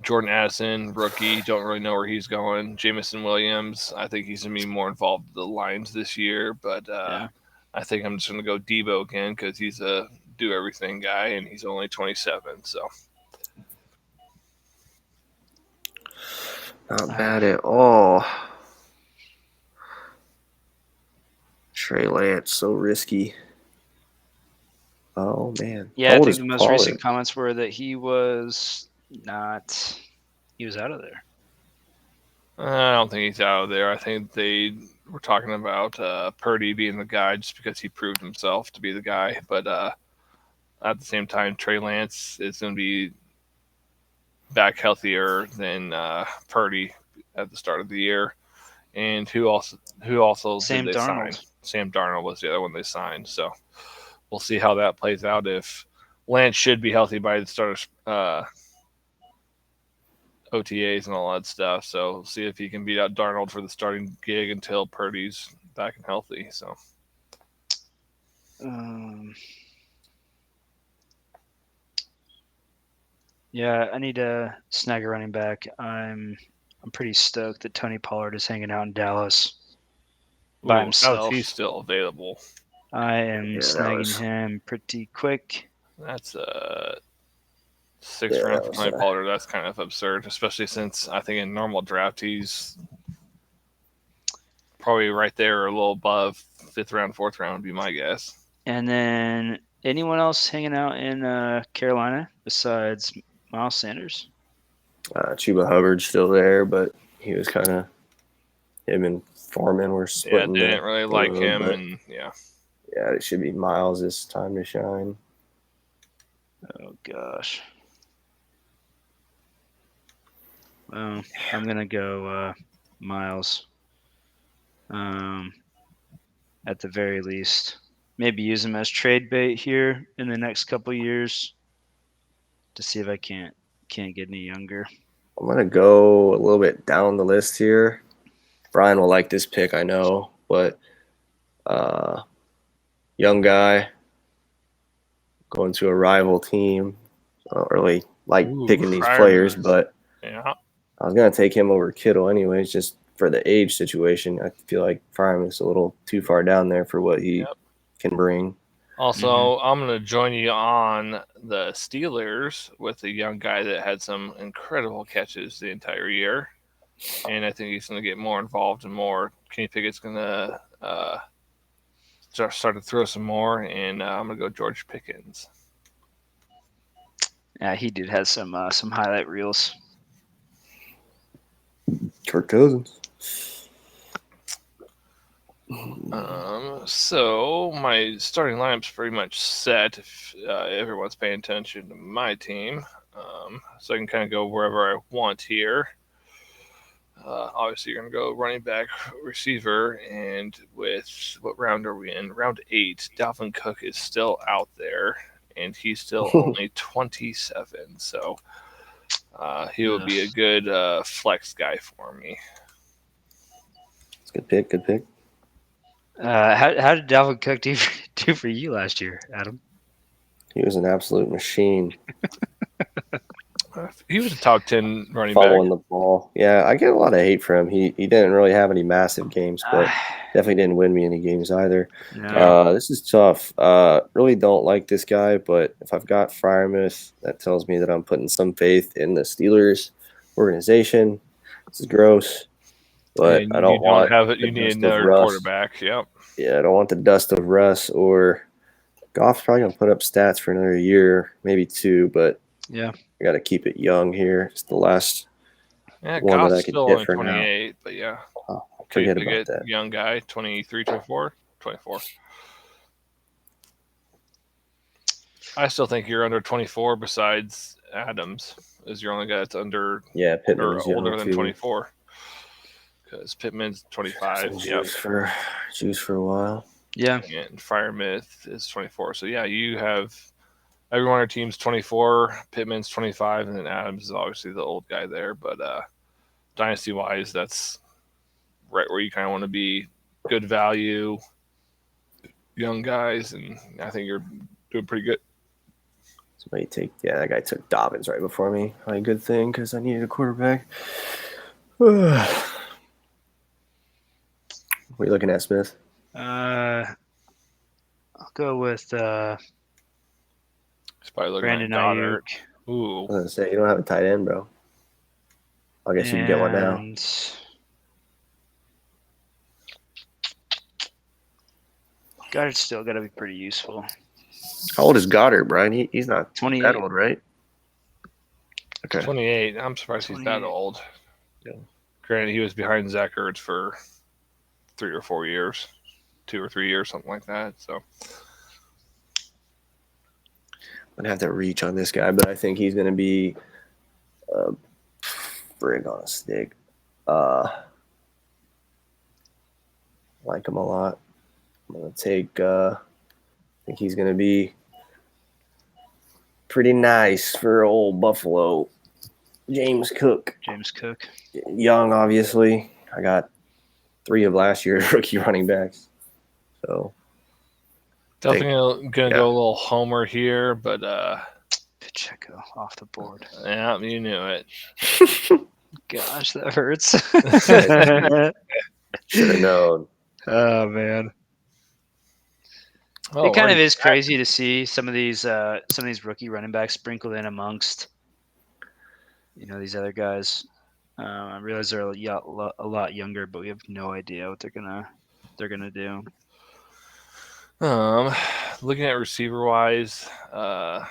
Jordan Addison, rookie. Don't really know where he's going. Jamison Williams, I think he's going to be more involved with the Lions this year, but I think I'm just going to go Debo again because he's a do-everything guy, and he's only 27. So not bad at all. Trey Lance, so risky. Oh, man. Yeah, I think the most recent comments were that he was out of there. I don't think he's out of there. I think we're talking about Purdy being the guy just because he proved himself to be the guy. But at the same time, Trey Lance is going to be back healthier than Purdy at the start of the year. And who also did Sam they sign? Darnold. Sam Darnold was the other one they signed. So we'll see how that plays out. If Lance should be healthy by the start of OTAs and all that stuff. So we'll see if he can beat out Darnold for the starting gig until Purdy's back and healthy. So yeah, I need to snag a running back. I'm pretty stoked that Tony Pollard is hanging out in Dallas by himself. He's still available. I am snagging him pretty quick. That's a 6th round for Tony Pollard. That's kind of absurd, especially since I think in normal draft he's probably right there or a little above 5th round, 4th round would be my guess. And then anyone else hanging out in Carolina besides Miles Sanders? Chuba Hubbard's still there, but he was kind of him and Foreman were splitting. Yeah, didn't really like him, and yeah, it should be Miles' time to shine. Oh gosh. Well, I'm gonna go Miles. At the very least, maybe use him as trade bait here in the next couple years to see if I can't get any younger. I'm gonna go a little bit down the list here. Brian will like this pick, I know, but young guy going to a rival team. I don't really like picking these players, but yeah, I was gonna take him over Kittle anyways, just for the age situation. I feel like Prime is a little too far down there for what he can bring. Also, I'm going to join you on the Steelers with a young guy that had some incredible catches the entire year. And I think he's going to get more involved and more. Kenny Pickett's going to start to throw some more, and I'm going to go George Pickens. Yeah, he did have some highlight reels. Kirk Cousins. So my starting lineup's pretty much set if everyone's paying attention to my team. So I can kind of go wherever I want here. Obviously, you're going to go running back, receiver, and with what round are we in? Round 8. Dalvin Cook is still out there, and he's still only 27. So he would be a good flex guy for me. It's a good pick. Good pick. How did Dalvin Cook do for you last year, Adam? He was an absolute machine. He was a top 10 running Following back. the ball. Yeah, I get a lot of hate for him. He didn't really have any massive games, but definitely didn't win me any games either. No. This is tough. Really don't like this guy, but if I've got Freiermuth, that tells me that I'm putting some faith in the Steelers organization. This is gross, but I don't want you need another quarterback. Yep. Yeah, I don't want the dust of Russ or Goff's probably going to put up stats for another year, maybe 2, but yeah, I got to keep it young here. It's the last one Goff's that I can still get only for 28, now. But yeah. Oh, forget about that. Young guy, 23, 24. I still think you're under 24 besides Adams is your only guy that's under Pittman's or older than 24. Because Pittman's 25. Juice for a while. Yeah. And Freiermuth is 24. So yeah, you have everyone on your team's 24, Pittman's 25, and then Adams is obviously the old guy there. But dynasty wise, that's right where you kind of want to be. Good value, young guys, and I think you're doing pretty good. Somebody that guy took Dobbins right before me. Probably a good thing because I needed a quarterback. What are you looking at, Smith? I'll go with He's probably looking Brandon at Goddard. Ayuk. Ooh. I was going to say, you don't have a tight end, bro. I guess you can get one now. Goddard's still got to be pretty useful. How old is Goddard, Brian? He's not 28. that old, right? Okay. 28. I'm surprised he's that old. Yeah. Granted, he was behind Zach Ertz for 3 or 4 years, 2 or 3 years, something like that. So I'm gonna have to reach on this guy, but I think he's gonna be a frig on a stick. Like him a lot. I'm gonna take. I think he's gonna be pretty nice for old Buffalo. James Cook. Young, obviously. I got 3 of last year's rookie running backs. So definitely gonna go a little homer here, but Pacheco off the board. Yeah, you knew it. Gosh, that hurts. Should have known. Oh man. It kind of is crazy to see some of these rookie running backs sprinkled in amongst, these other guys. I realize they're a lot younger, but we have no idea what they're gonna do. Looking at receiver wise, I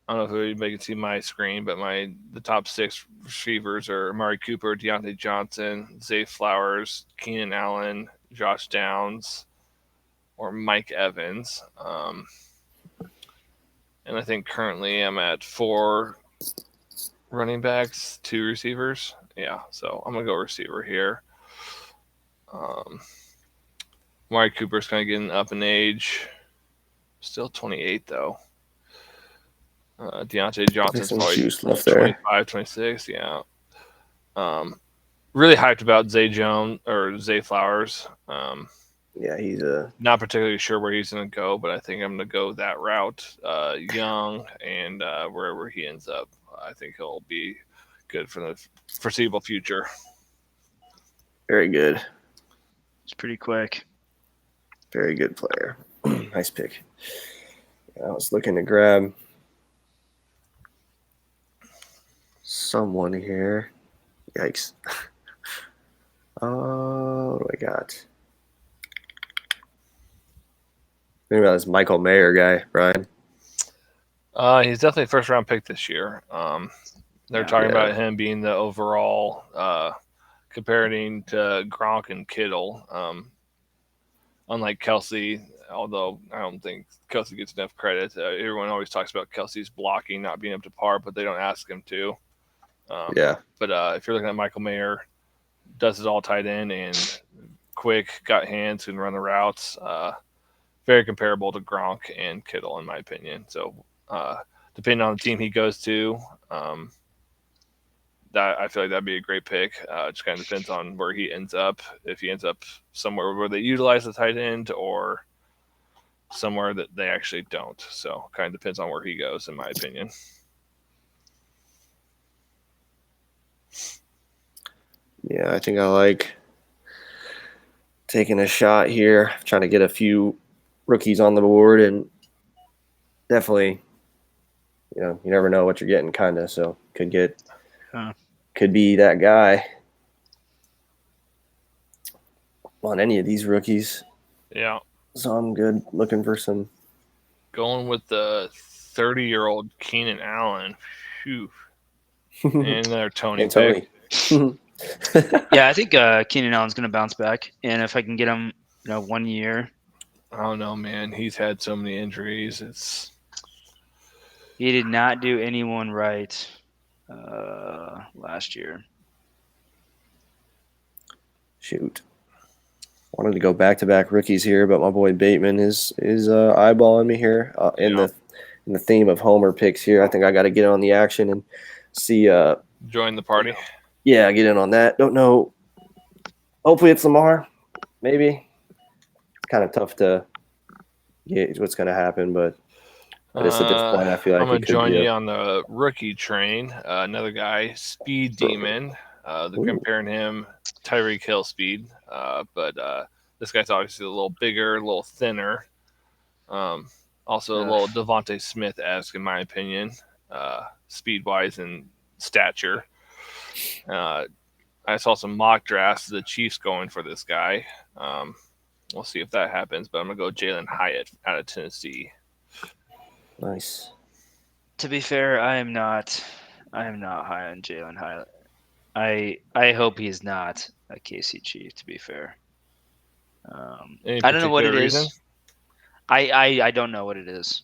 don't know if anybody can see my screen, but the top 6 receivers are Amari Cooper, Deontay Johnson, Zay Flowers, Keenan Allen, Josh Downs, or Mike Evans. And I think currently I'm at 4 running backs, 2 receivers. Yeah, so I'm going to go receiver here. Amari Cooper's kind of getting up in age. Still 28, though. Deontay Johnson's probably 25, 26. Yeah. Really hyped about Zay Flowers. Yeah, he's not particularly sure where he's going to go, but I think I'm going to go that route. Young, and wherever he ends up, I think he'll be good for the foreseeable future. Very good. It's pretty quick. Very good player. Nice pick. Yeah, I was looking to grab someone here. Yikes. What do I got? Maybe about this Michael Mayer guy, Brian. He's definitely a first-round pick this year. They're talking about him being the overall, comparing to Gronk and Kittle. Unlike Kelsey, although I don't think Kelsey gets enough credit. Everyone always talks about Kelsey's blocking not being up to par, but they don't ask him to. But if you're looking at Michael Mayer, does it all tight end and quick, got hands, can run the routes. Very comparable to Gronk and Kittle, in my opinion. So, depending on the team he goes to, that I feel like that'd be a great pick. Just kind of depends on where he ends up. If he ends up somewhere where they utilize the tight end, or somewhere that they actually don't. So, kind of depends on where he goes, in my opinion. Yeah, I think I like taking a shot here, trying to get a few rookies on the board, and definitely, you never know what you're getting, kind of. So could be that guy on any of these rookies. Yeah. So I'm good looking for some. Going with the 30-year-old Keenan Allen. Phew. And another Tony pick. Yeah, I think Keenan Allen's going to bounce back, and if I can get him, 1 year. I don't know, man. He's had so many injuries. He did not do anyone right last year. Shoot. Wanted to go back-to-back rookies here, but my boy Bateman is eyeballing me here in the theme of Homer picks here. I think I got to get on the action and see. Join the party. Yeah, get in on that. Don't know. Hopefully it's Lamar. Maybe. It's kind of tough to gauge what's going to happen, but at this point, I feel like I'm going to join you on the rookie train. Another guy, Speed Demon. They're comparing him Tyreek Hill speed, but this guy's obviously a little bigger, a little thinner. Also a little Devontae Smith-esque, in my opinion, speed-wise and stature. I saw some mock drafts of the Chiefs going for this guy. We'll see if that happens, but I'm going to go Jalen Hyatt out of Tennessee. Nice. To be fair, I am not high on Jalen Hyatt. I hope he's not a KC Chief, to be fair. Any I don't know what particular it reason? is. I don't know what it is.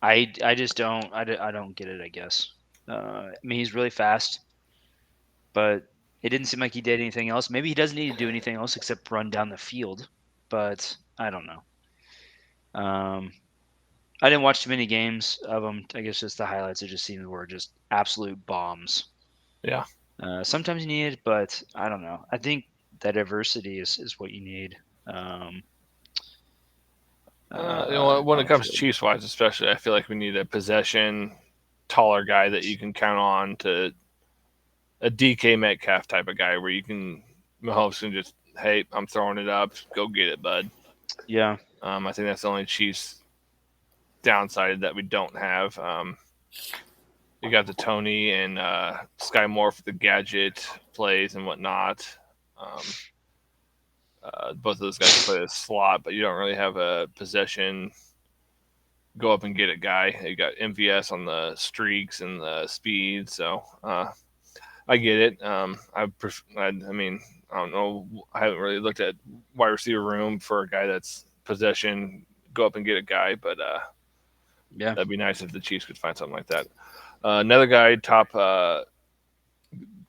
I just don't I don't get it. I guess. I mean, he's really fast, but it didn't seem like he did anything else. Maybe he doesn't need to do anything else except run down the field. But I don't know. I didn't watch too many games of him. I guess just the highlights. It just seemed were just absolute bombs. Yeah. Sometimes you need it, but I don't know. I think that diversity is what you need. When it comes Outfield. Chiefs wise, especially, I feel like we need a possession, taller guy that you can count on to a DK Metcalf type of guy where you can Mahomes can just, hey, I'm throwing it up, go get it, bud. Yeah. I think that's the only Chiefs downside that we don't have. You got the Tony and Sky Moore for the gadget plays and whatnot. Both of those guys play a slot, but you don't really have a possession go up and get it guy. You got MVS on the streaks and the speed, so I get it. I mean, I don't know. I haven't really looked at wide receiver room for a guy that's possession go up and get a guy, but Yeah. that'd be nice if the Chiefs could find something like that. Another guy top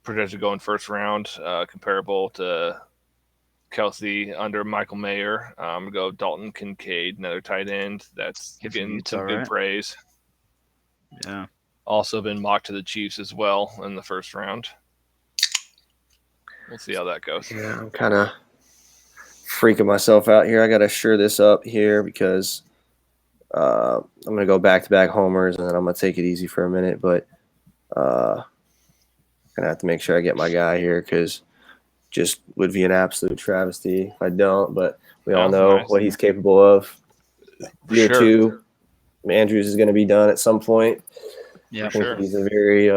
projected going first round, comparable to Kelsey under Michael Mayer. Go Dalton Kincaid, another tight end that's Kid from getting Utah, some good right? praise. Yeah. Also been mocked to the Chiefs as well in the first round. We'll see how that goes. Yeah, I'm kind of freaking myself out here. I got to sure this up here because I'm going to go back-to-back homers, and then I'm going to take it easy for a minute. But I'm going to have to make sure I get my guy here because just would be an absolute travesty if I don't. But we all know Nice. what he's capable of. For Year sure. 2, Andrews is going to be done at some point. Yeah. I think Sure. he's a very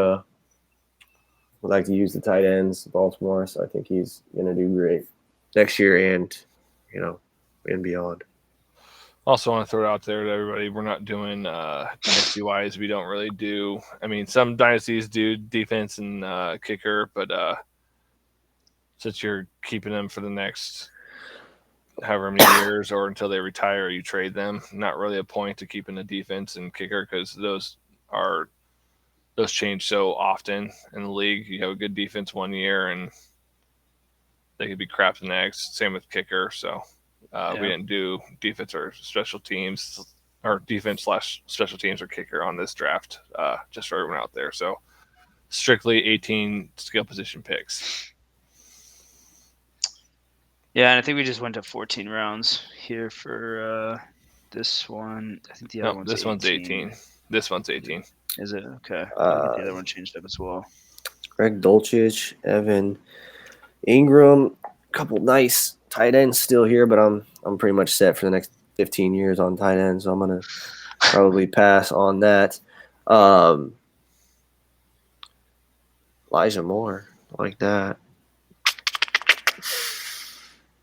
would like to use the tight ends, Baltimore. So I think he's going to do great next year and beyond. Also want to throw it out there to everybody. We're not doing dynasty wise. We don't really do. I mean, some dynasties do defense and kicker, but since you're keeping them for the next however many years or until they retire, you trade them. Not really a point to keeping the defense and kicker because those change so often in the league. You have a good defense one year and they could be crap the next. Same with kicker. So we didn't do defense or special teams or defense/special teams or kicker on this draft, just for everyone out there. So strictly 18 skill position picks. Yeah, and I think we just went to 14 rounds here for this one. I think the other This one's 18. This one's 18. Is it? Okay. I'll get the other one changed up as well. Greg Dulcich, Evan Ingram, a couple nice tight ends still here, but I'm pretty much set for the next 15 years on tight ends, so I'm gonna probably pass on that. Elijah Moore, like that.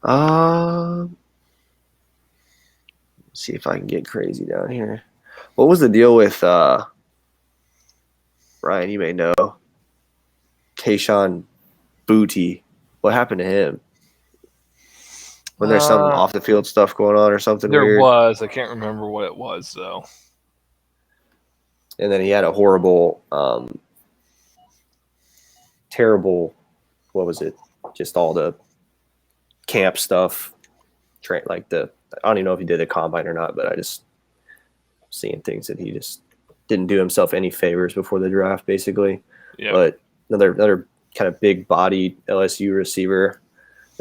Let's see if I can get crazy down here. What was the deal with Ryan? You may know. Tayshaun Booty. What happened to him? Was there some off the field stuff going on or something there weird? There was. I can't remember what it was though. And then he had a horrible, terrible. What was it? Just all the camp stuff. I don't even know if he did the combine or not, but I just seeing things that he just didn't do himself any favors before the draft, basically. Yeah. But another kind of big body LSU receiver.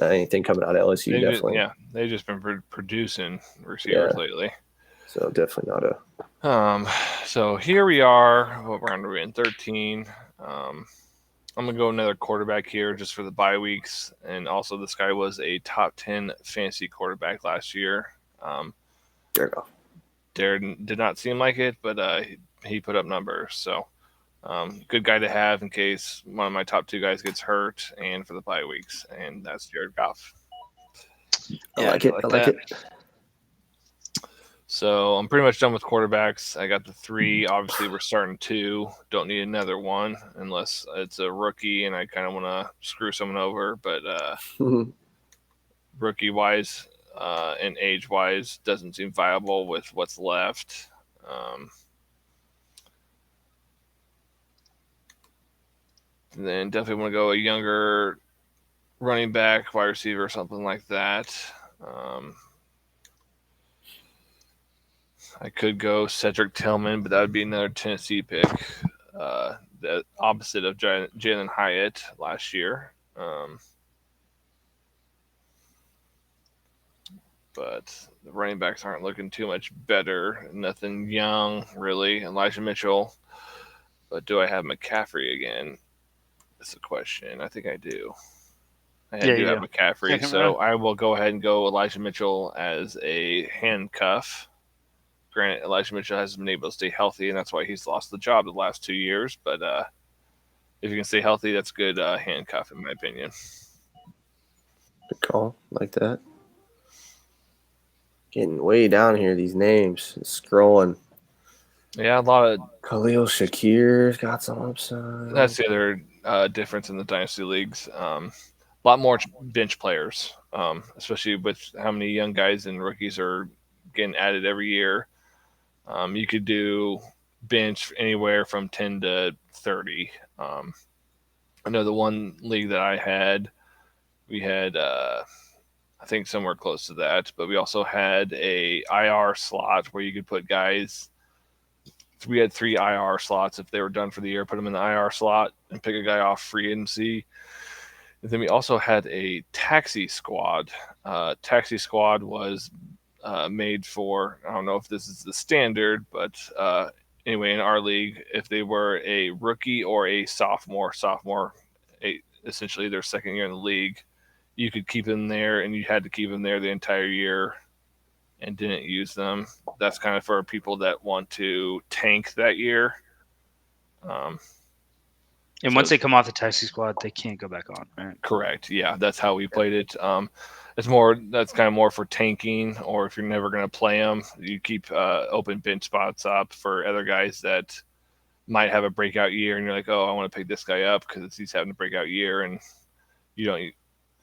Anything coming out of LSU, definitely. They've just been producing receivers lately. So definitely not a. So here we are. What round are we in? 13. I'm gonna go another quarterback here just for the bye weeks, and also this guy was a top 10 fantasy quarterback last year. There you go. Did not seem like it, but he put up numbers. So good guy to have in case one of my top 2 guys gets hurt and for the bye weeks, and that's Jared Goff. I like it. So I'm pretty much done with quarterbacks. I got the 3. Obviously, we're starting 2. Don't need another one unless it's a rookie and I kind of want to screw someone over. But rookie wise and age wise doesn't seem viable with what's left. Then definitely want to go a younger running back, wide receiver, something like that. I could go Cedric Tillman, but that would be another Tennessee pick. The opposite of Jalen Hyatt last year. But the running backs aren't looking too much better. Nothing young, really. Elijah Mitchell. But do I have McCaffrey again? That's the question. I think I do. I do have McCaffrey, Second so round. I will go ahead and go Elijah Mitchell as a handcuff. Granted, Elijah Mitchell hasn't been able to stay healthy, and that's why he's lost the job the last 2 years. But if you can stay healthy, that's good handcuff, in my opinion. Good call. Like that. Getting way down here, these names. Scrolling. Yeah, a lot of Khalil Shakir's got some upside. That's the other difference in the dynasty leagues. A lot more bench players, especially with how many young guys and rookies are getting added every year. You could do bench anywhere from 10 to 30. I know the one league that I had, we had I think somewhere close to that, but we also had a IR slot where you could put guys. We had 3 IR slots. If they were done for the year, put them in the IR slot and pick a guy off free agency. And then we also had a taxi squad. Taxi squad was made for, I don't know if this is the standard, but anyway, in our league, if they were a rookie or a sophomore, essentially their second year in the league, you could keep them there, and you had to keep them there the entire year and didn't use them. That's kind of for people that want to tank that year. And once they come off the taxi squad, they can't go back on, right? Correct. Yeah, that's how we played it. That's kind of more for tanking, or if you're never going to play them, you keep open bench spots up for other guys that might have a breakout year, and you're like, oh, I want to pick this guy up because he's having a breakout year, and you don't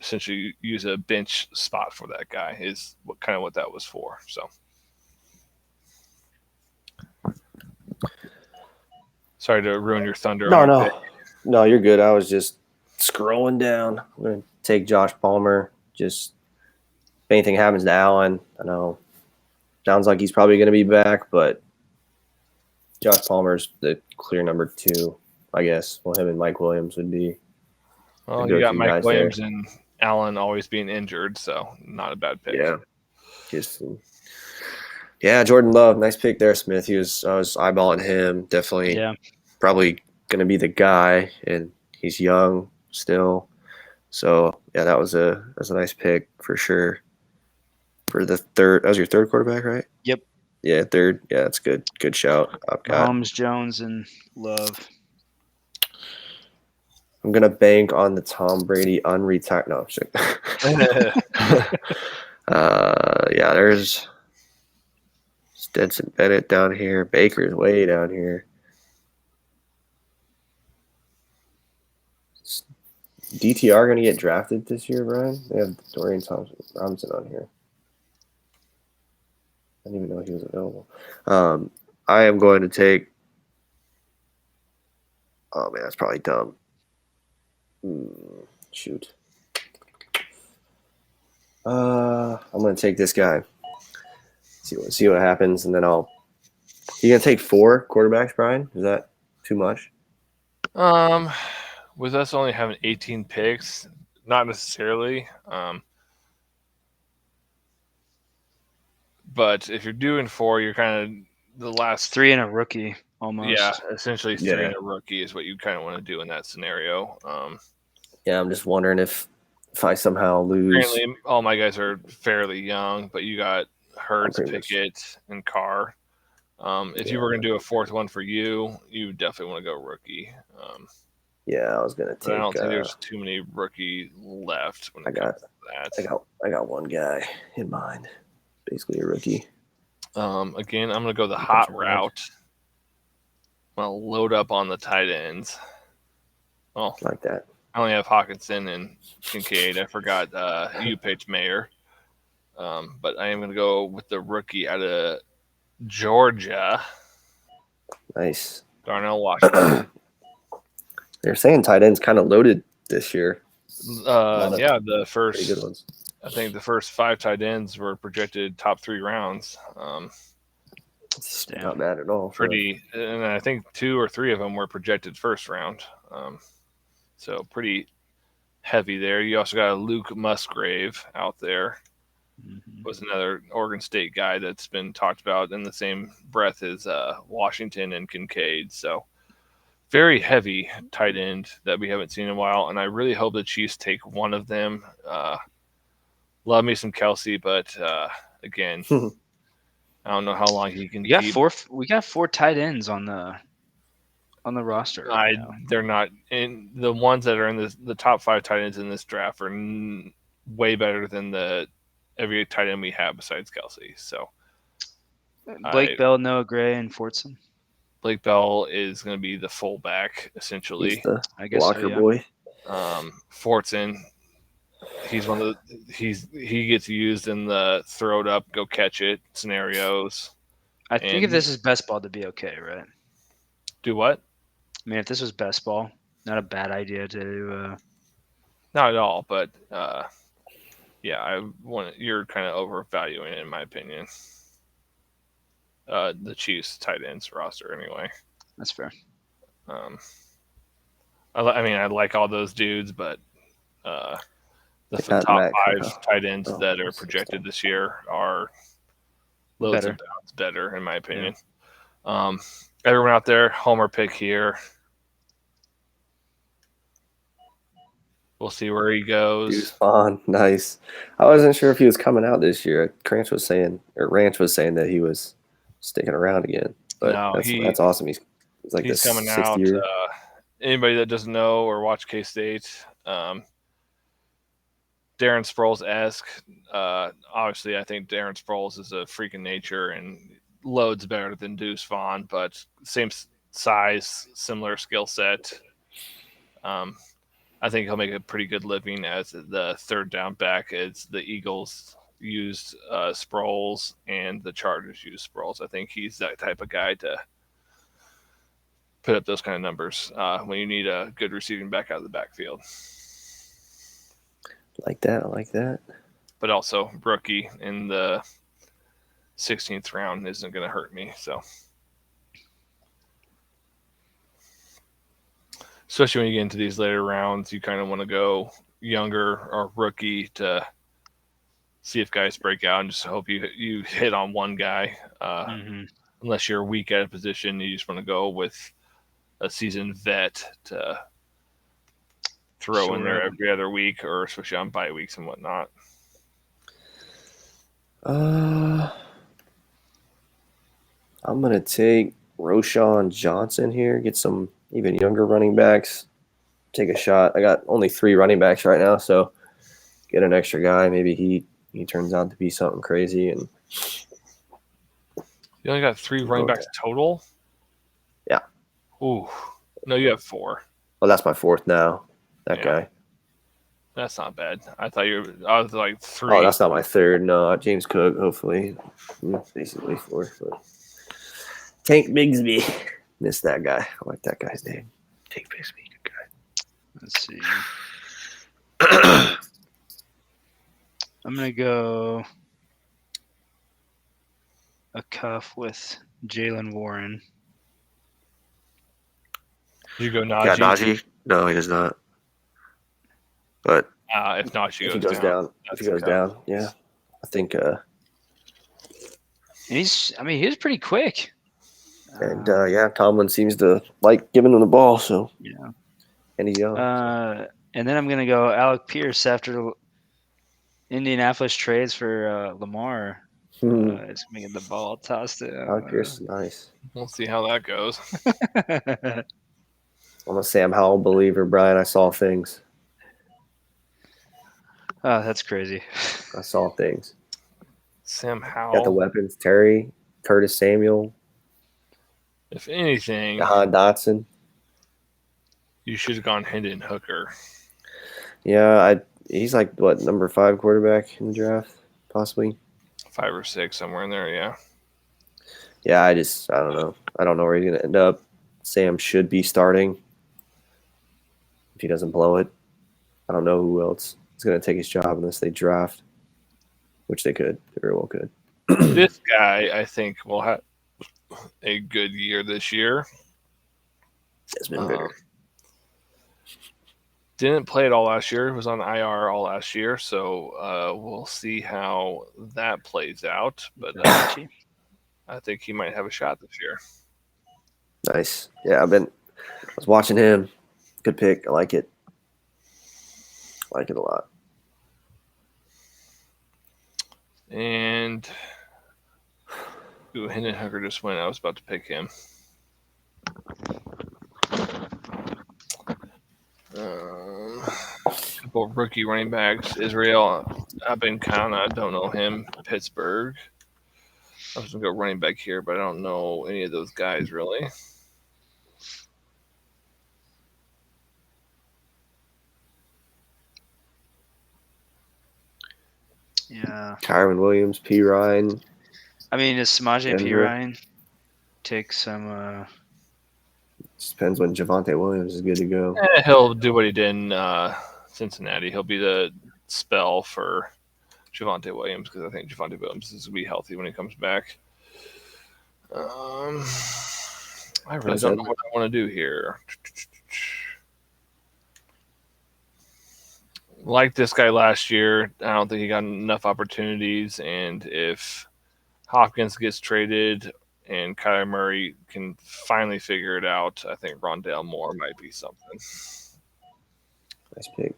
essentially use a bench spot for that guy is what that was for. So sorry to ruin your thunder. No, you're good. I was just scrolling down. I'm gonna take Josh Palmer. Just if anything happens to Allen, I know sounds like he's probably gonna be back, but Josh Palmer's the clear number 2, I guess. Well, him and Mike Williams would be. Well, you got Mike Williams and Allen always being injured, so not a bad pick. Yeah, Jordan Love, nice pick there, Smith. I was eyeballing him. Definitely, probably gonna be the guy, and he's young still. So yeah, that was a nice pick for sure. For the third, that was your third quarterback, right? Yep. Yeah, third. Yeah, that's good. Good shout. I've got Mahomes, Jones, and Love. I'm gonna bank on the Tom Brady unretired. No, yeah, there's Stetson Bennett down here. Baker's way down here. Is DTR gonna get drafted this year, Brian? They have Dorian Thompson on here. I didn't even know he was available. I am going to take. Oh man, that's probably dumb. Shoot. I'm gonna take this guy. See what happens, and then I'll. You gonna take 4 quarterbacks, Brian? Is that too much? With us only having 18 picks, not necessarily. But if you're doing 4, you're kind of the last 3 and a rookie almost. Yeah, essentially 3 and a rookie is what you kind of want to do in that scenario. Yeah, I'm just wondering if I somehow lose. Apparently, all my guys are fairly young, but you got Hurts, Pickett, and Carr. If you were going to do a 4th one for you, you definitely want to go rookie. Yeah, I was going to take. I don't think there's too many rookie left when it comes to that. I got one guy in mind, basically a rookie. Again, I'm going to go the hot route. I'm going to load up on the tight ends. Well, like that. I only have Hawkinson and Kincaid. I forgot you picked Mayer. But I am going to go with the rookie out of Georgia. Nice. Darnell Washington. They're saying tight ends kind of loaded this year. Yeah, the first pretty good ones. I think the first 5 tight ends were projected top 3 rounds. It's not bad at all. And I think 2 or 3 of them were projected first round. So pretty heavy there. You also got a Luke Musgrave out there. Was another Oregon State guy that's been talked about in the same breath as Washington and Kincaid. So very heavy tight end that we haven't seen in a while, and I really hope the Chiefs take one of them. Love me some Kelsey, but again, I don't know how long he can keep. We got 4 tight ends on the roster. Right now. They're not in the ones that are in the top 5 tight ends in this draft are way better than every tight end we have besides Kelsey. So Blake Bell, Noah Gray, and Fortson. Blake Bell is going to be the fullback essentially. He's the I guess blocker boy. Fortson, he's one of he gets used in the throw it up, go catch it scenarios. I think if this is best ball, to be okay, right? Do what? I mean, if this was best ball, not a bad idea to. Not at all, but yeah, you're kind of overvaluing it in my opinion. The Chiefs tight ends roster anyway. That's fair. I like all those dudes, but the top 5 tight ends that are projected this year are loads and bounds better, in my opinion. Yeah. Everyone out there, homer pick here. We'll see where he goes. Deuce Vaughn, nice. I wasn't sure if he was coming out this year. Ranch was saying that he was sticking around again. But no, that's awesome. He's like he's coming out. Anybody that doesn't know or watch K-State, Darren Sproles-esque. Obviously, I think Darren Sproles is a freak in nature and loads better than Deuce Vaughn, but same size, similar skill set. I think he'll make a pretty good living as the third down back as the Eagles used Sproles and the Chargers used Sproles. I think he's that type of guy to put up those kind of numbers when you need a good receiving back out of the backfield. I like that. But also, rookie in the 16th round isn't going to hurt me. So, especially when you get into these later rounds, you kind of want to go younger or rookie to see if guys break out and just hope you hit on one guy. Unless you're weak at a position, you just want to go with a seasoned vet to throw in there every other week, or especially on bye weeks and whatnot. I'm going to take Roschon Johnson here, get some even younger running backs, take a shot. I got only 3 running backs right now, so get an extra guy. Maybe he turns out to be something crazy. And you only got 3 running backs total? Yeah. Ooh. No, you have 4. Well, that's my 4th now. That guy. That's not bad. I was like 3. Oh, that's not my 3rd. No, James Cook, hopefully. Basically 4th. But Tank Bigsby. Missed that guy. I like that guy's name. Tank Bigsby. Good guy. Let's see. I'm going to go a cuff with Jalen Warren. Did you go Najee? Yeah, Najee? No, he does not. But if Najee goes down. If he goes down, yeah. I think he was pretty quick. And Tomlin seems to like giving him the ball, so yeah. And he's young. And then I'm gonna go Alec Pierce after Indianapolis trades for Lamar. It's making the ball tossed to Alec Pierce is nice. We'll see how that goes. I'm a Sam Howell believer, Brian. I saw things. Oh, that's crazy. I saw things. Sam Howell. Got the weapons. Terry Curtis Samuel, If anything, Jahan Dotson. you should have gone Hendon Hooker. Yeah, he's like what, number 5 quarterback in the draft, possibly 5 or 6, somewhere in there. Yeah. Yeah, I don't know. I don't know where he's gonna end up. Sam should be starting if he doesn't blow it. I don't know who else is gonna take his job unless they draft, which they could. They very well could. This guy, I think, will have a good year this year. Desmond Ritter. Didn't play it all last year. Was on IR all last year, so we'll see how that plays out. But I think he might have a shot this year. Nice. Yeah, I was watching him. Good pick. I like it. I like it a lot. And Hendon Hooker just went. I was about to pick him. Couple rookie running backs. Israel Abenkana, don't know him. Pittsburgh. I was gonna go running back here, but I don't know any of those guys really. Yeah. Kyron Williams, P. Ryan. I mean, does Samaje P. Denver. Ryan take some? Just depends when Javonte Williams is good to go. He'll do what he did in Cincinnati. He'll be the spell for Javonte Williams because I think Javonte Williams is going to be healthy when he comes back. I really don't know what I want to do here. Like this guy last year, I don't think he got enough opportunities. And if Hopkins gets traded and Kyler Murray can finally figure it out, I think Rondale Moore might be something. Nice pick.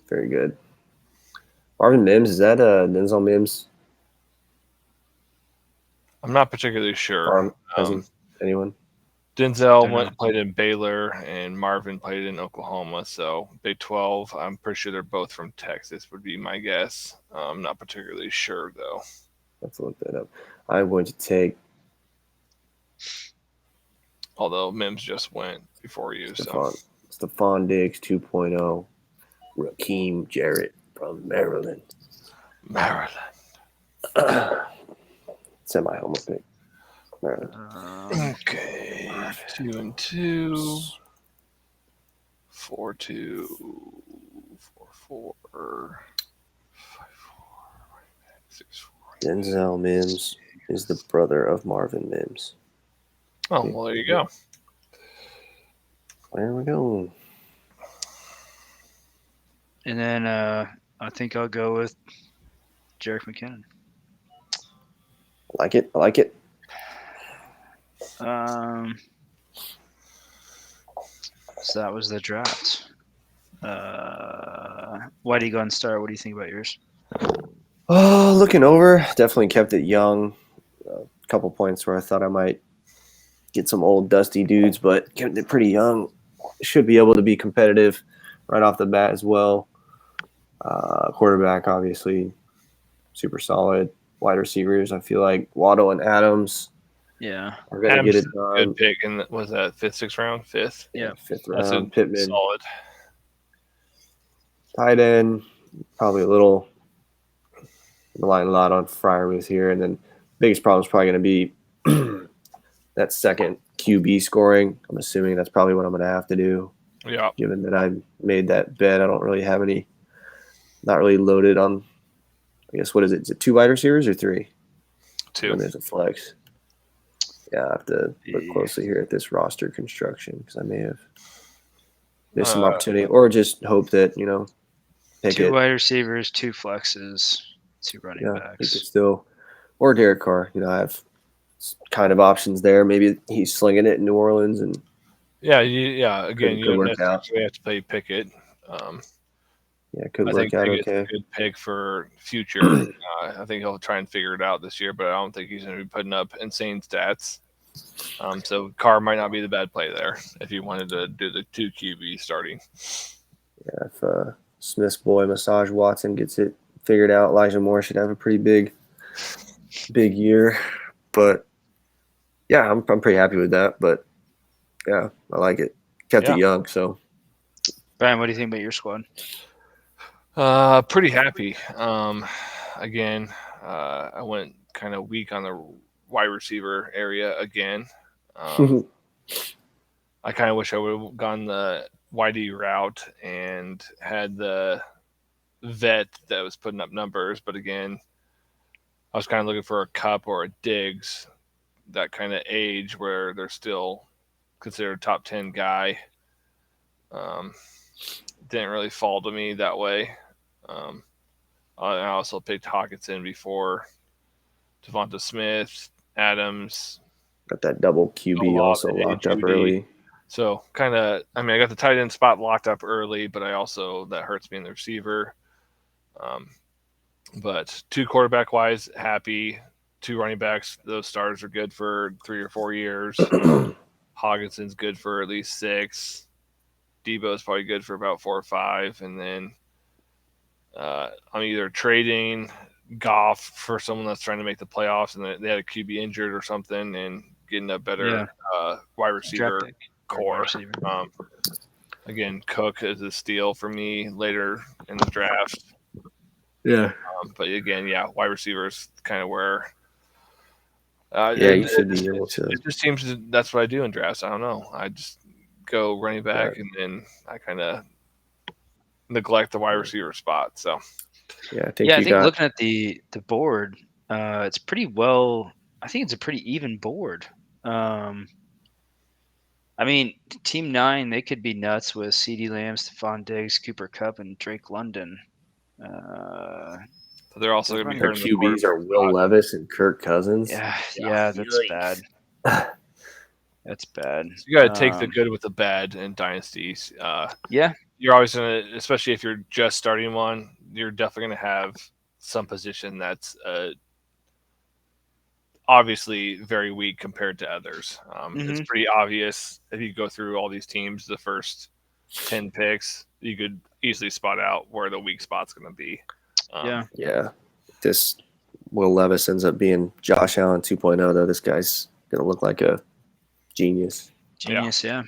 Very good. Marvin Mims, is that Denzel Mims? I'm not particularly sure. Anyone? Denzel played in Baylor and Marvin played in Oklahoma. So Big 12, I'm pretty sure they're both from Texas would be my guess. I'm not particularly sure, though. Let's look that up. I'm going to take... Although Mims just went before you. Stephon Diggs 2.0. Raheem Jarrett from Maryland. Semi-homer pick. Maryland. Okay. 2-2. 4-2. 4-4. 5-4. 6-4. Denzel Mims is the brother of Marvin Mims. Oh, well, there you go. There we go. And then I think I'll go with Jerick McKinnon. I like it. So that was the draft. Why do you go and start? What do you think about yours? Looking over, definitely kept it young. A couple points where I thought I might get some old dusty dudes, but kept it pretty young. Should be able to be competitive right off the bat as well. Quarterback, obviously, super solid. Wide receivers, I feel like Waddle and Adams. Yeah, are going to get it done. Good pick. And was that 5th, 6th round? 5th? Yeah, 5th round. Pittman. Solid. Tight end, probably a little relying a lot on Freiermuth here. And then biggest problem is probably going to be that second QB scoring. I'm assuming that's probably what I'm going to have to do. Yeah. Given that I made that bet, I don't really have any, not really loaded on, I guess, what is it? Is it 2 wide receivers or 3? 2. And there's a flex. Yeah, I have to look closely here at this roster construction because I may have missed some opportunity, or just hope that, pick 2 it. wide receivers, 2 flexes, 2 running backs. You could still, or Derek Carr. I have kind of options there. Maybe he's slinging it in New Orleans, and Again, you don't necessarily have to play Pickett. Could work out okay. A good pick for future. I think he'll try and figure it out this year, but I don't think he's going to be putting up insane stats. So Carr might not be the bad play there if you wanted to do the 2 QB starting. Yeah, if Smith's boy Massage Watson gets it figured out, Elijah Moore should have a pretty big year. But yeah, I'm pretty happy with that. But yeah, I like it. Kept it young, so. Brian, what do you think about your squad? Pretty happy. Again, I went kind of weak on the wide receiver area again. I kind of wish I would have gone the YD route and had the vet that was putting up numbers, but again, I was kind of looking for a Cup or a Diggs, that kind of age where they're still considered a top 10 guy. Didn't really fall to me that way. I also picked Hawkinson before Devonta Smith, Adams. Got that double QB also locked up early. So kind of, I mean, I got the tight end spot locked up early, but I also, that hurts me in the receiver. But 2 quarterback wise, happy. 2 running backs, those stars are good for 3 or 4 years. Hawkinson's good for at least 6. Debo's probably good for about 4 or 5. And then I'm either trading Goff for someone that's trying to make the playoffs and they had a QB injured or something, and getting a better wide receiver core. Again, Cook is a steal for me later in the draft. Yeah. But again, wide receiver is kind of where. You should be able to. It just seems that's what I do in drafts. I don't know. I just go running back, and then I kind of neglect the wide receiver spot. So, I think looking at the board, it's pretty well. I think it's a pretty even board. I mean, Team 9, they could be nuts with CeeDee Lamb, Stephon Diggs, Cooper Kupp, and Drake London. They're also going to be their QBs are Will Levis and Kirk Cousins. Yeah, that's bad. That's bad. So you got to take the good with the bad in dynasties. You're always going to, especially if you're just starting one, you're definitely going to have some position that's obviously very weak compared to others. It's pretty obvious if you go through all these teams, the first 10 picks, you could easily spot out where the weak spot's going to be. This Will Levis ends up being Josh Allen 2.0, though. This guy's going to look like a genius. Yeah.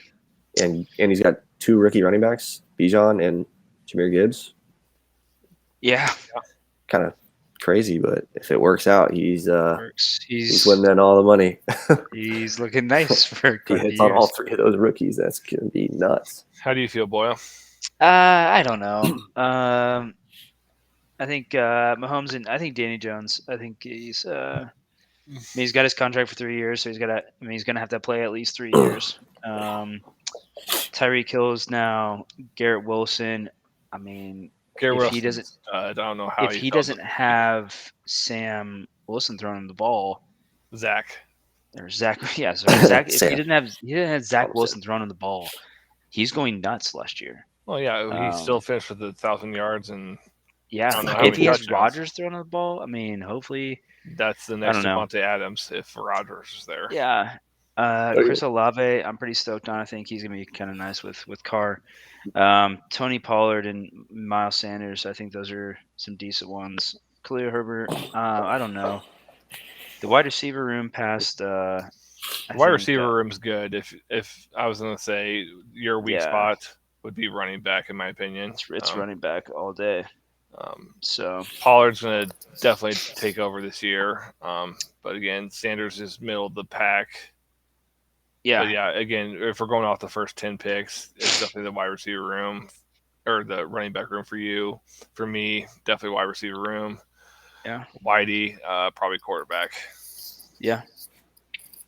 And he's got 2 rookie running backs, Bijan and Jahmyr Gibbs. Yeah. Kind of crazy, but if it works out, he's winning all the money. He's looking nice for he hits on all 3 of those rookies. That's going to be nuts. How do you feel, Boyle? I don't know. I think Mahomes and I think Danny Jones. I think he's. He's got his contract for 3 years, so he's gonna have to play at least 3 years. Tyreek Hill's now Garrett Wilson. I mean, if he doesn't, I don't know how if he doesn't have Sam Wilson throwing him the ball, Zach. Or Zach, Zach. If he didn't have Zach Wilson throwing him the ball, he's going nuts last year. Well, yeah, he still finished with 1,000 yards and. If he has Rodgers throwing the ball, I mean, hopefully that's the next Devontae Adams if Rodgers is there. Yeah, Chris Olave, I'm pretty stoked on. I think he's gonna be kind of nice with Carr. Tony Pollard and Miles Sanders, I think those are some decent ones. Khalil Herbert, I don't know. The wide receiver room past. The wide receiver room's good. If I was gonna say your weak spot would be running back, in my opinion. It's running back all day. So Pollard's going to definitely take over this year. But again, Sanders is middle of the pack. Yeah. But again, if we're going off the first 10 picks, it's definitely the wide receiver room or the running back room for you. For me, definitely wide receiver room. Yeah. Whitey, probably quarterback. Yeah.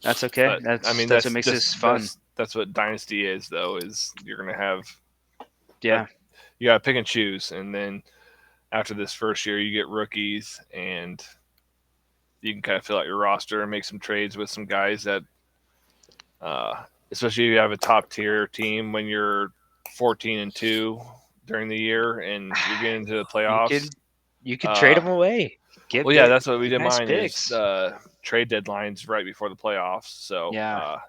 That's okay. That's what makes this fun. That's what Dynasty is, though, is you're going to have. Yeah. You got to pick and choose. And then after this first year, you get rookies, and you can kind of fill out your roster and make some trades with some guys that, especially if you have a top tier team when you're 14-2 during the year and you're getting into the playoffs. You could trade them away. That's what we did. Mine is trade deadlines right before the playoffs. So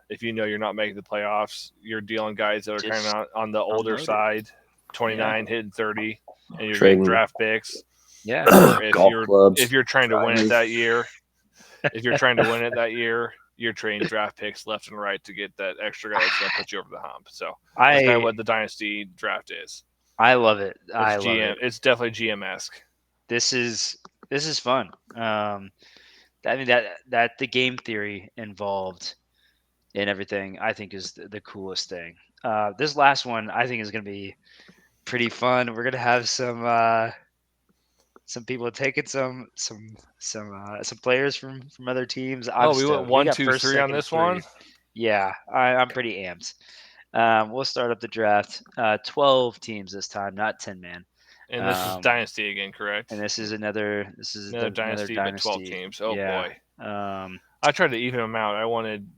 if you know you're not making the playoffs, you're dealing guys that are kind of on the older side, 29 hitting 30. And you're getting draft picks. Yeah. If you're trying to win it that year, if you're trying to win it that year, you're trading draft picks left and right to get that extra guy that's going to put you over the hump. So that's kind of what the dynasty draft is. I love it. It's GM. It's definitely GM-esque. This is fun. I mean that the game theory involved in everything, I think, is the coolest thing. This last one I think is going to be pretty fun. We're gonna have some people taking some players from other teams. I'm we went stoked. 1, got 2, first, 3 on second, this three. one. Yeah, I'm pretty amped. We'll start up the draft. 12 teams this time, not 10 man. And this is dynasty again, correct? And this is another dynasty, but 12 teams. Oh yeah. boy. I tried to even them out. I wanted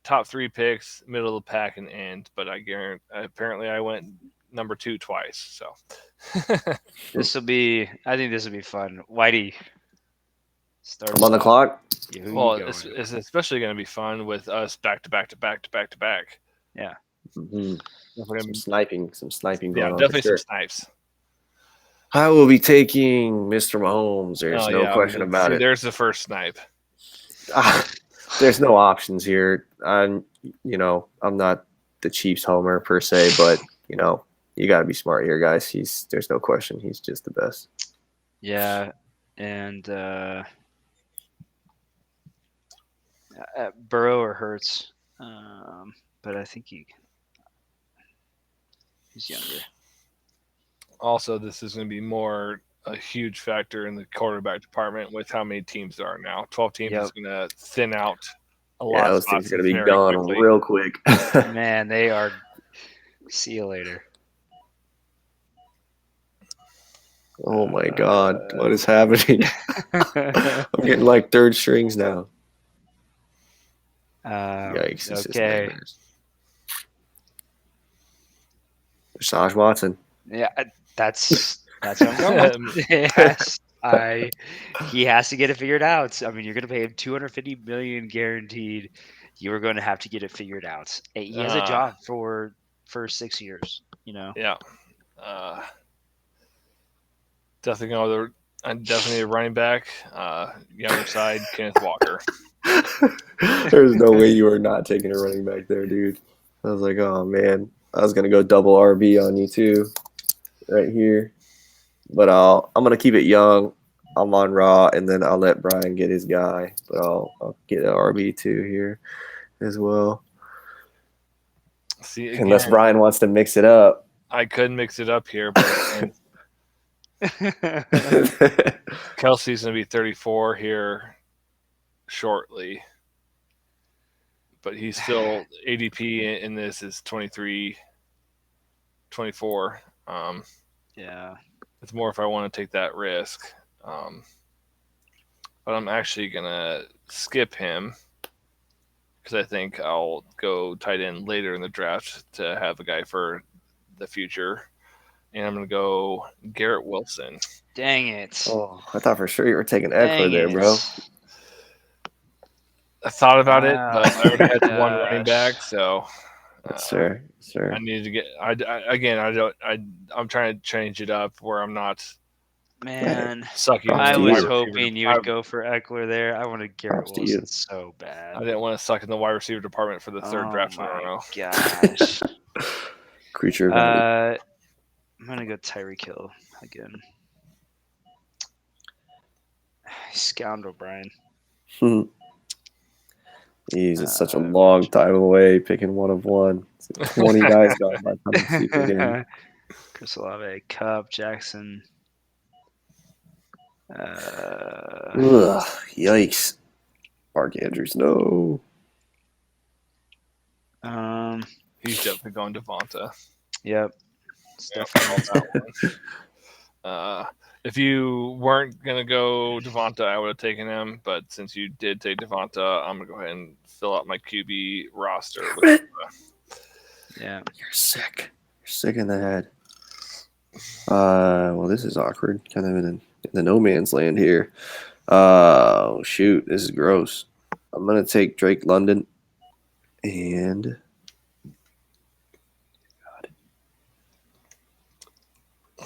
top 3 picks, middle of the pack, and end, but apparently I went number 2 twice. So I think this will be fun. Whitey, I'm on the clock. Yeah, well, it's especially going to be fun with us back to back to back to back to back. Yeah. Mm-hmm. Some sniping going on. Definitely some snipes. I will be taking Mr. Mahomes. There's no question about it. There's the first snipe. There's no options here. I'm not the Chiefs homer per se, but you got to be smart here, guys. There's no question. He's just the best. Yeah, and Burrow or Hurts, but I think he's younger. Also, this is going to be a huge factor in the quarterback department with how many teams there are now. 12 teams is going to thin out a lot. Yeah, those things are going to be gone real quick. Man, they are. See you later. Oh my God, what is happening? I'm getting like third strings now. Yikes! Okay. Rashad Watson. Yeah, that's what I'm going with. Yes, he has to get it figured out. I mean, you're going to pay him $250 million guaranteed. You are going to have to get it figured out. He has a job for 6 years. Yeah. Definitely definitely a running back. Younger side, Kenneth Walker. There's no way you are not taking a running back there, dude. I was like, oh man, I was gonna go double RB on you too, right here. But I'm gonna keep it young. I'm on Raw, and then I'll let Brian get his guy. But I'll get an RB2 here as well. See, again, unless Brian wants to mix it up. I could mix it up here, but Kelsey's gonna be 34 here shortly, but he's still ADP in this is 23, 24. Yeah, it's more if I want to take that risk. But I'm actually gonna skip him because I think I'll go tight end later in the draft to have a guy for the future. And I'm going to go Garrett Wilson. Dang it. Oh, I thought for sure you were taking Eckler there, bro. I thought about it, but I already had one running back, so sure. I need to get. I'm trying to change it up where I'm not. Man, sucking. I was hoping you would go for Eckler there. I wanted Garrett Wilson so bad. I didn't want to suck in the wide receiver department for the third draft in a row. Gosh. Creature value. I'm gonna go Tyreek Hill again. Scoundrel, Brian. It's such a long time away picking one of one. 20 guys gone by the time you see again. Chris Olave, Cup, Jackson. Yikes. Mark Andrews, no. He's definitely going Devonta. Yep. If you weren't gonna go Devonta, I would have taken him. But since you did take Devonta, I'm gonna go ahead and fill out my QB roster. Yeah, you're sick. You're sick in the head. Well, this is awkward. Kind of in the no man's land here. Oh shoot, this is gross. I'm gonna take Drake London, and I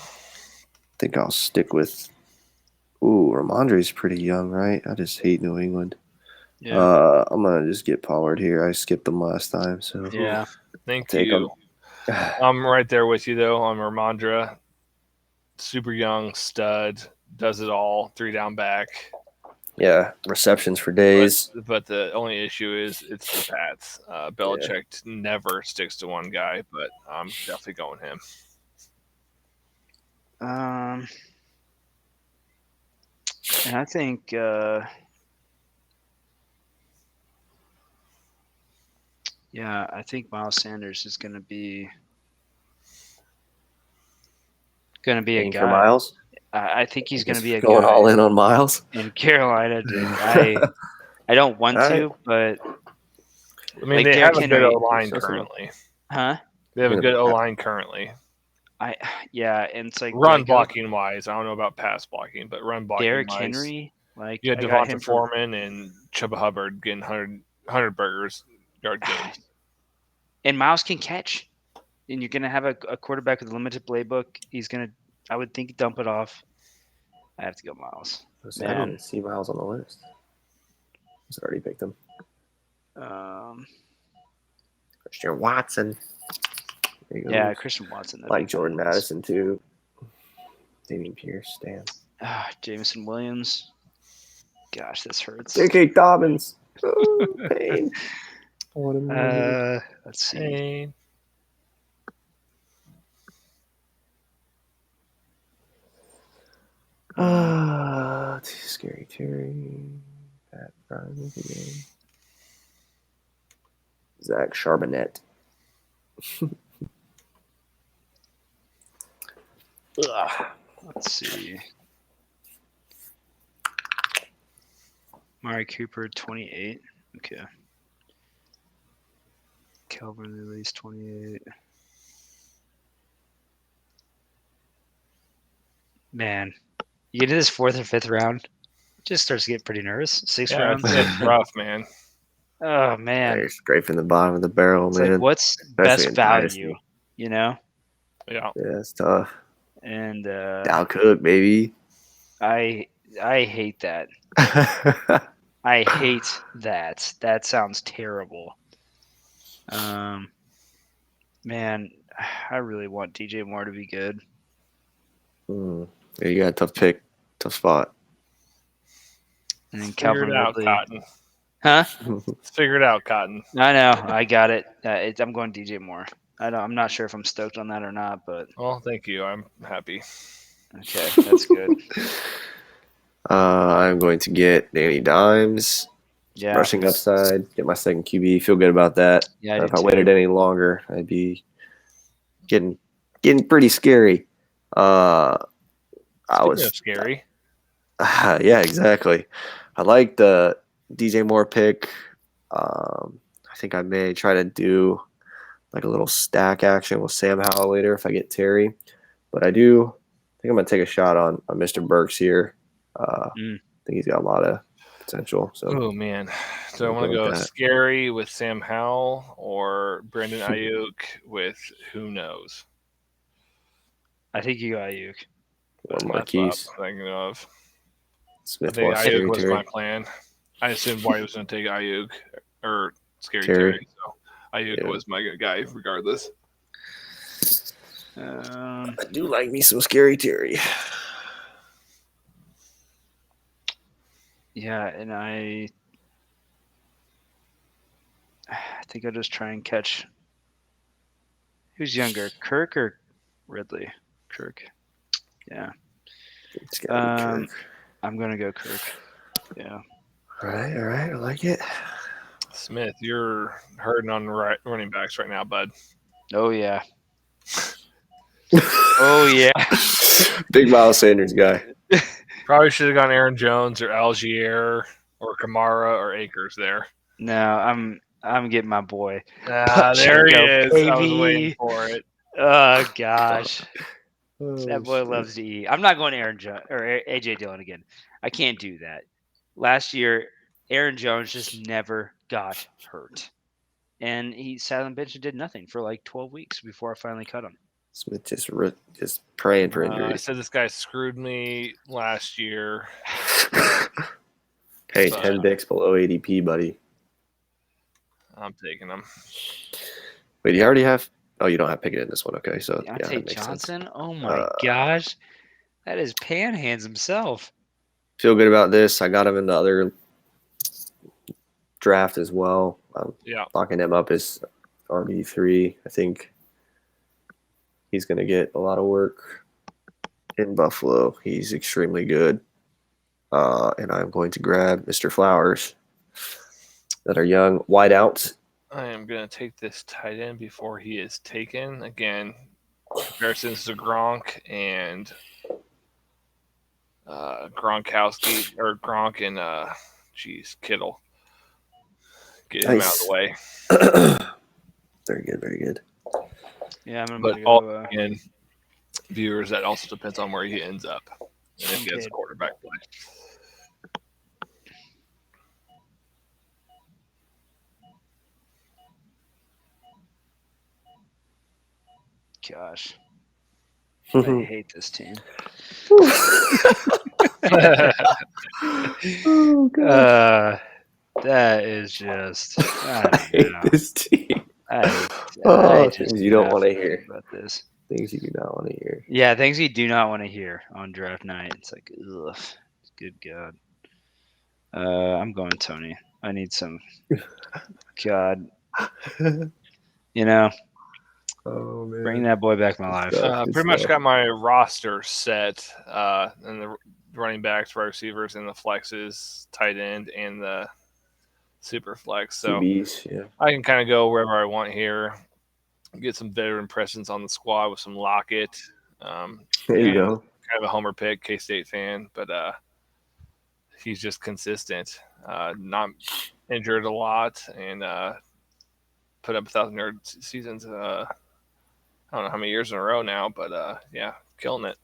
think I'll stick with. Ooh, Ramondre's pretty young, right? I just hate New England. Yeah. I'm gonna just get Pollard here. I skipped them last time, so Yeah. Thank take you. him. I'm right there with you though on Ramondre. Super young stud, does it all, 3 down back. Yeah, receptions for days. But the only issue is it's the Pats. Belichick never sticks to one guy, but I'm definitely going him. And I think I think Miles Sanders is going to be a Paying guy. for Miles. I think he's going to be a going guy all in on Miles in Carolina, dude. I don't want to, but I mean, like they Derrick have a good Henry, O-line currently. huh? They have a good O-line currently. And it's like Run blocking wise, I don't know about pass blocking, but run blocking Derrick wise, Henry, you had Devonta Foreman and Chuba Hubbard getting 100 burgers yard games. And Miles can catch. And you're going to have a quarterback with a limited playbook. He's going to, I would think, dump it off. I have to go Miles. I didn't see Miles on the list. I already picked him. Christian Watson. Yeah, Christian Watson. Like Jordan Madison, too. Damian Pierce, damn. Jameson Williams. Gosh, this hurts. J.K. Dobbins. Oh, pain. Let's see. Pain. Scary Terry. Pat Bryan again. Zach Charbonnet. Let's see. Mari Cooper, 28. Okay. Calvin Lilly's 28. Man, you get to this 4th or 5th round, it just starts to get pretty nervous. 6th round. It's rough, man. Oh, man. You're scraping the bottom of the barrel, It's man. like, what's best value, you know? Yeah. Yeah, it's tough. And Dal Cook, baby. I hate that. I hate that. That sounds terrible. Man, I really want DJ Moore to be good. Yeah, you got a tough pick, tough spot. And then Figure it out, Ridley. Cotton. Huh? Figure it out, Cotton. I know. I got it. I'm going DJ Moore. I'm not sure if I'm stoked on that or not, but. Well, thank you. I'm happy. Okay, that's good. I'm going to get Danny Dimes. Yeah. Rushing upside. Get my second QB. Feel good about that. Yeah, if I waited any longer, I'd be getting pretty scary. Speaking of scary. Yeah, exactly. I like the DJ Moore pick. I think I may try to do like a little stack action with Sam Howell later if I get Terry. But I think I'm going to take a shot on Mr. Burks here. I think he's got a lot of potential. So. Oh, man. So I want to go scary with Sam Howell or Brandon Ayuk with who knows? I think you go Ayuk. Or Marquise. I'm thinking of. Smith I think Ayuk was my plan. I assumed White was going to take Ayuk or Scary Terry. So Ayuk was my guy regardless. I do like me some Scary Terry. Yeah, and I think I'll just try and catch. Who's younger, Kirk or Ridley? Kirk. Yeah. It's gotta be Kirk. I'm gonna go Kirk. Yeah. All right. I like it. Smith, you're hurting on running backs right now, bud. Oh yeah. Oh yeah. Big Miles Sanders guy. Probably should have gone Aaron Jones or Algier or Kamara or Akers there. No, I'm getting my boy. There he is. Baby. I was waiting for it. Oh gosh. That boy loves to eat. I'm not going Aaron Jones or AJ Dillon again. I can't do that. Last year, Aaron Jones just never got hurt. And he sat on the bench and did nothing for like 12 weeks before I finally cut him. Smith just praying for injuries. I said this guy screwed me last year. Hey, But 10 picks below ADP, buddy. I'm taking him. Wait, you already have? Oh, you don't have Pickett in this one. Okay, so yeah, Deontay that makes Johnson? sense. Oh my gosh. That is Panhands himself. Feel good about this. I got him in the other draft as well. I'm locking him up as RB3. I think he's going to get a lot of work in Buffalo. He's extremely good. And I'm going to grab Mr. Flowers that are young wideouts. I am going to take this tight end before he is taken. Again, comparisons to Gronk and Gronkowski, or Gronk and Kittle. Get him out of the way. Very good, very good. Yeah, I'm going But to go. Again, viewers, that also depends on where he ends up and if he has quarterback play. Gosh. I hate this team. Oh, God. That is just. I hate this team. I things you don't want to hear about this. Things you do not want to hear. Yeah, things you do not want to hear on draft night. It's like, ugh, good God. I'm going Tony. I need some. God. Oh, man. Bring that boy back in my life. Pretty much got my roster set, and the running backs, wide receivers, and the flexes, tight end, and the super flex. So QBs, I can kind of go wherever I want here. Get some veteran presence on the squad with some Lockett. There you go. Kind of a homer pick, K-State fan, but he's just consistent. Not injured a lot, and put up 1,000-yard seasons. I don't know how many years in a row now, but killing it.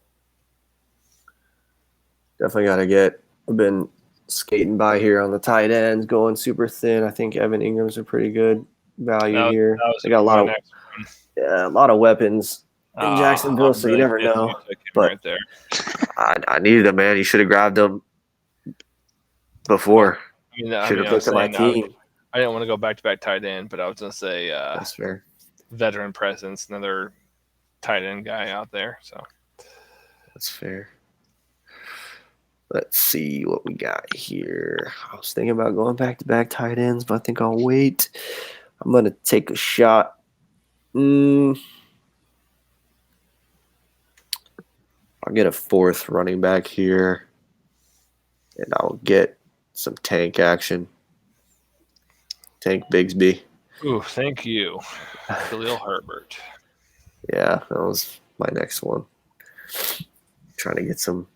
Definitely got to get. I've been skating by here on the tight ends, going super thin. I think Evan Ingram's a pretty good value here. They got a lot of weapons in Jacksonville, so you never know. But right there. I needed him, man. You should have grabbed him before. Should have looked at my team. I didn't want to go back-to-back tight end, but I was going to say that's fair. Veteran presence, another tight end guy out there. So that's fair. Let's see what we got here. I was thinking about going back-to-back tight ends, but I think I'll wait. I'm going to take a shot. I'll get a fourth running back here, and I'll get some tank action. Tank Bigsby. Ooh, thank you, Khalil Herbert. Yeah, that was my next one. Trying to get some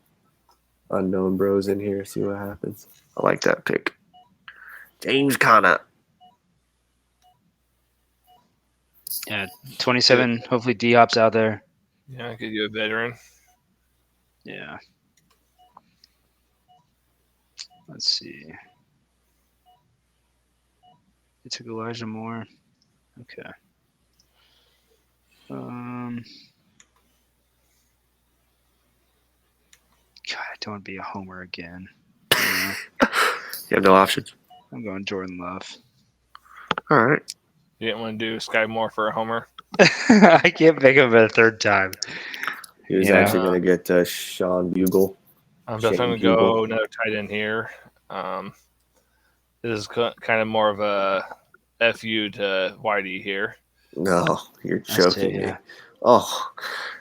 unknown bros in here, see what happens. I like that pick. James Conner. Yeah, 27. Hopefully D-Hop's out there. Yeah, I'll give you a veteran. Yeah. Let's see. They took Elijah Moore. Okay. God, I don't want to be a homer again. You have no options. I'm going Jordan Love. All right. You didn't want to do Sky Moore for a homer? I can't pick him a third time. He was actually going to get Sean Bugle. I'm definitely going to go another tight end here. This is kind of more of a FU to Whitey here. No, you're joking me. Oh,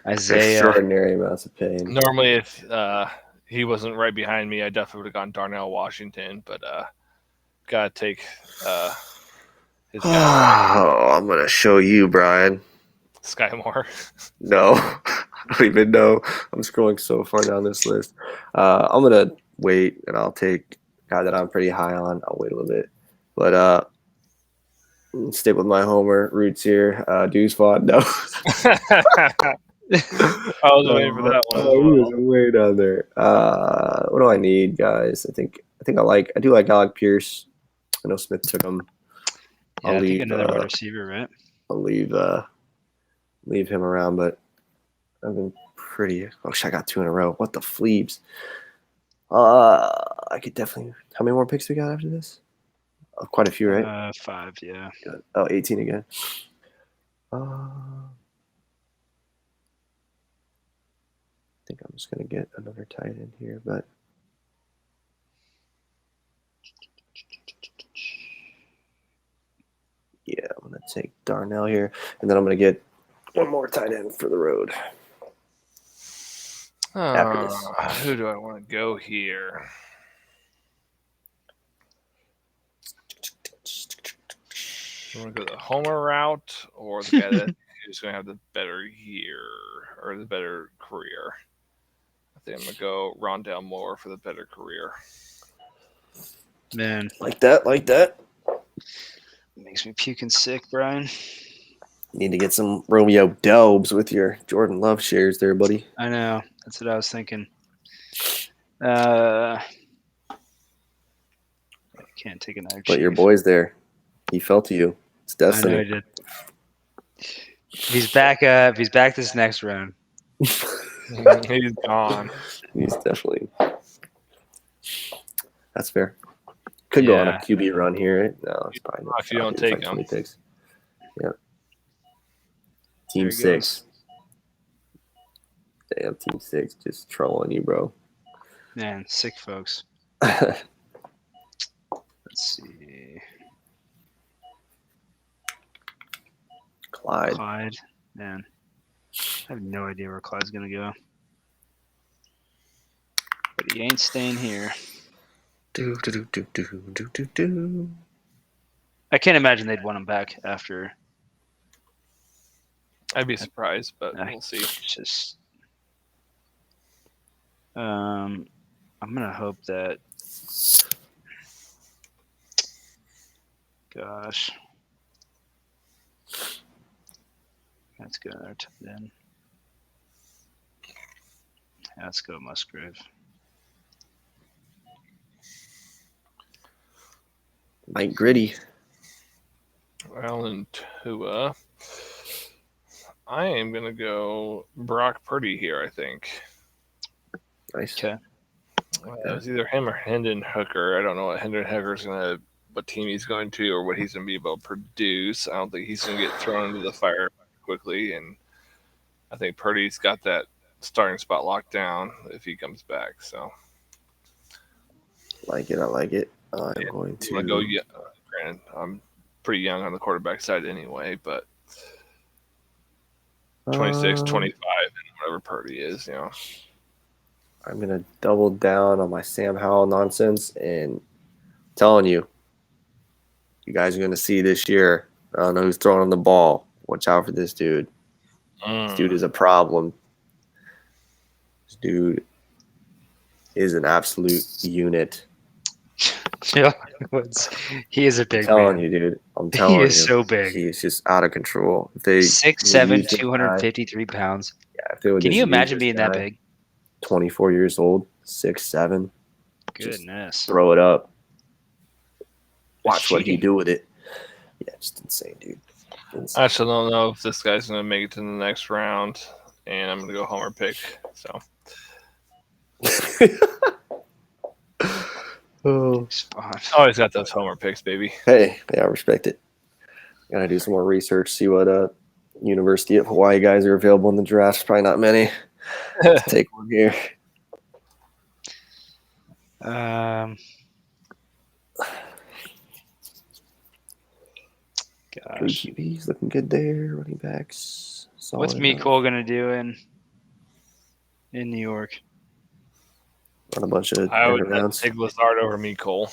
Isaiah. Extraordinary amounts of pain. Normally, if he wasn't right behind me, I definitely would have gone Darnell Washington, but got to take his guy. Oh, I'm going to show you, Brian. Sky Moore. No, I don't even know. I'm scrolling so far down this list. I'm going to wait, and I'll take a guy that I'm pretty high on. I'll wait a little bit. But stick with my homer roots here. Deuce Vaughn, no. I was waiting for that one. He was way down there. What do I need, guys? I do like Alec Pierce. I know Smith took him. Yeah, I think another wide receiver, right? I'll leave him around, but I've been pretty. Oh, I got two in a row. What the fleebs? I could definitely. How many more picks we got after this? Quite a few, right? 5, yeah. Good. Oh, 18 again. I think I'm just gonna get another tight end here, but yeah, I'm gonna take Darnell here, and then I'm gonna get one more tight end for the road. After this. Who do I want to go here? You want to go the homer route or the guy who's going to have the better year or the better career? I think I'm going to go Rondell Moore for the better career. Man. Like that. Makes me puking sick, Brian. You need to get some Romeo Doubs with your Jordan Love shares there, buddy. I know. That's what I was thinking. I can't take another. But your boy's there. He fell to you. It's destiny. I know he did. He's back. He's back this next round. He's gone. He's definitely. That's fair. Could go on a QB run here. Right? No, it's probably not. If you don't take him. Yep. Team 6. Damn, Team 6 just trolling you, bro. Man, sick folks. Let's see. Clyde. Man. I have no idea where Clyde's going to go. But he ain't staying here. I can't imagine they'd want him back after. I'd be surprised, but we'll see. Just, I'm gonna hope that. Gosh, let's go there then. Yeah, let's go Musgrave. Mike Gritty. Well, and Tua. I am going to go Brock Purdy here, I think. Nice. Okay. It was either him or Hendon Hooker. I don't know what Hendon Hooker's what team he's going to or what he's going to be able to produce. I don't think he's going to get thrown into the fire quickly. And I think Purdy's got that starting spot locked down if he comes back. So, I like it. I'm going to go. Yeah, granted, I'm pretty young on the quarterback side anyway, but 26, 25, and whatever Purdy is, I'm going to double down on my Sam Howell nonsense and telling you guys are going to see this year. I don't know who's throwing on the ball. Watch out for this dude. This dude is a problem. This dude is an absolute unit. Yeah, he is a big man. I'm telling you, dude. I'm telling you. He is so big. He is just out of control. 6'7", 253 pounds. Yeah, can you imagine being that big? 24 years old, 6'7". Goodness. Throw it up. Watch what he do with it. Yeah, just insane, dude. Insane. I still don't know if this guy's going to make it to the next round, and I'm going to go homer pick. So. Oh, always got those homer picks, baby. Hey, I respect it. Gotta do some more research, see what University of Hawaii guys are available in the draft. Probably not many. Let's take one here. Gosh. QBs looking good there. Running backs. What's Mecole gonna do in New York? Run a bunch of I would rounds. take Lazard over Mecole.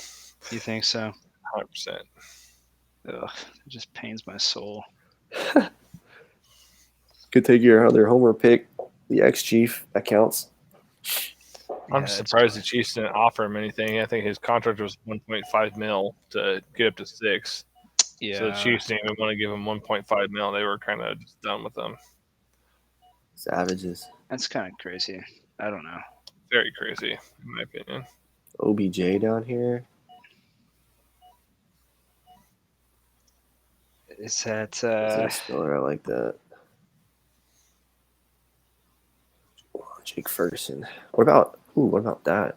You think so? 100%. Ugh, it just pains my soul. Could take your other homer pick, the ex-Chief. That counts. I'm surprised the Chiefs didn't offer him anything. I think his contract was $1.5 million to get up to 6. Yeah. So the Chiefs didn't even want to give him $1.5 million. They were kind of just done with him. Savages. That's kind of crazy. I don't know. Very crazy, in my opinion. OBJ down here. Is that Spiller? I like that. Jake Ferguson. What about that?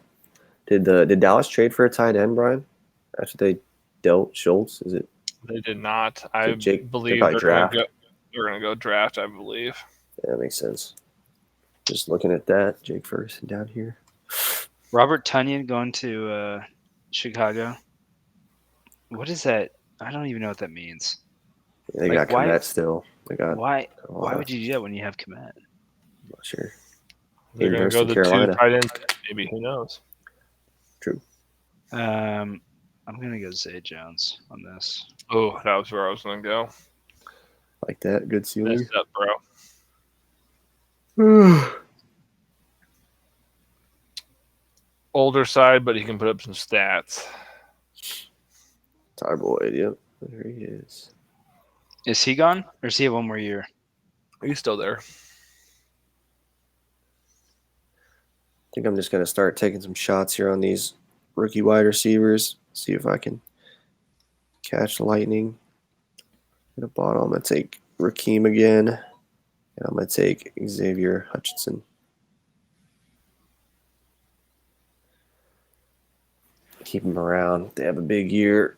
Did Dallas trade for a tight end, Brian? After they dealt Schultz, is it? They did not. I believe probably draft. They're gonna go draft. I believe. Yeah, that makes sense. Just looking at that, Jake Ferguson down here. Robert Tonyan going to Chicago. What is that? I don't even know what that means. They got Komet still. Why would you do that when you have Komet? I'm not sure. They're going to go the Carolina. 2 tight ends. Maybe, who knows? True. I'm going to go Zay Jones on this. Oh, that was where I was going to go. Like that. Good ceiling. Messed up, bro. Older side, but he can put up some stats. Boyd, yep. There he is. Is he gone? Or does he have one more year? He's still there. I think I'm just going to start taking some shots here on these rookie wide receivers. See if I can catch lightning. At the bottom, I'm going to take Raheem again. And I'm going to take Xavier Hutchinson. Keep him around. They have a big year.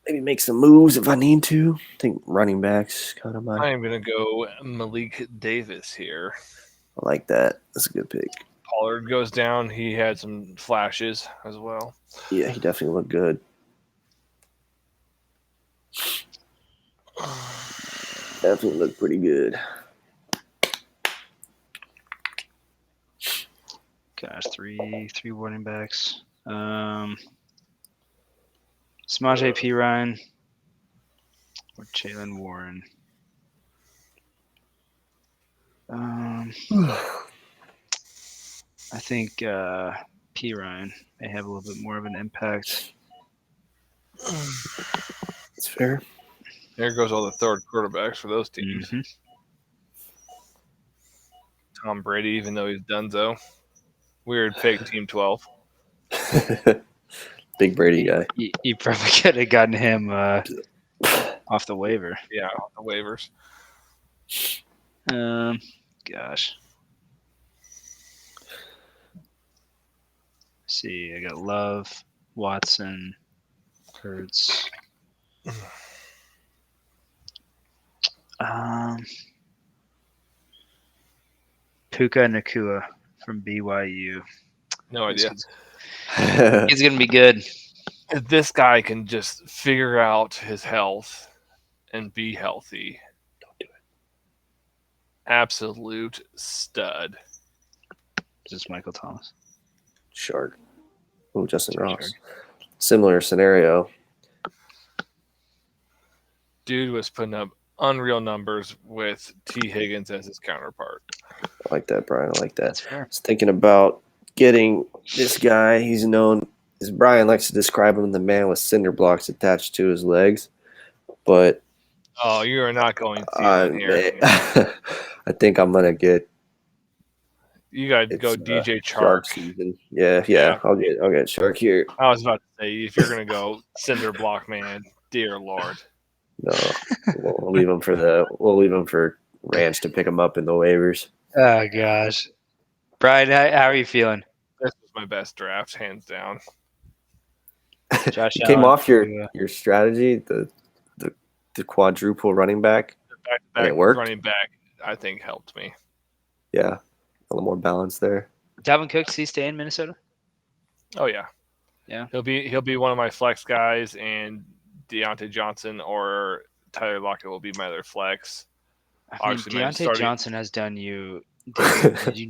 Maybe make some moves if I need to. I think running backs kind of my. I am going to go Malik Davis here. I like that. That's a good pick. Pollard goes down. He had some flashes as well. Yeah, he definitely looked good. Definitely looked pretty good. Gosh, three running backs. Samaje Perine or Jalen Warren. I think Perine may have a little bit more of an impact. That's fair. There goes all the third quarterbacks for those teams. Mm-hmm. Tom Brady, even though he's donezo. Weird fake team 12. Big Brady guy. You probably could have gotten him off the waiver. Yeah, off the waivers. Gosh. See, I got Love, Watson, Hurts. Puka Nakua from BYU. No idea. He's going to be good. If this guy can just figure out his health and be healthy, don't do it. Absolute stud. Just Michael Thomas. Shark. Oh, Justin Ross. Similar scenario. Dude was putting up unreal numbers with T. Higgins as his counterpart. I like that, Brian. I like that. That's fair. I was thinking about getting this guy. He's known, as Brian likes to describe him, the man with cinder blocks attached to his legs. But oh, you are not going here. I think I'm gonna get. You got to go DJ Chark. Season. Yeah. I'll get Shark here. I was about to say, if you're gonna go cinder block, man, dear Lord. No, we'll leave him for Ranch to pick him up in the waivers. Oh gosh, Brian, how are you feeling? This was my best draft, hands down. Josh came off your strategy, the quadruple running back. The back worked. Running back, I think, helped me. Yeah, a little more balance there. Dalvin Cook, does he stay in Minnesota? Oh yeah. He'll be one of my flex guys, and Deontay Johnson or Tyler Lockett will be my other flex. I mean, Deontay Johnson has done you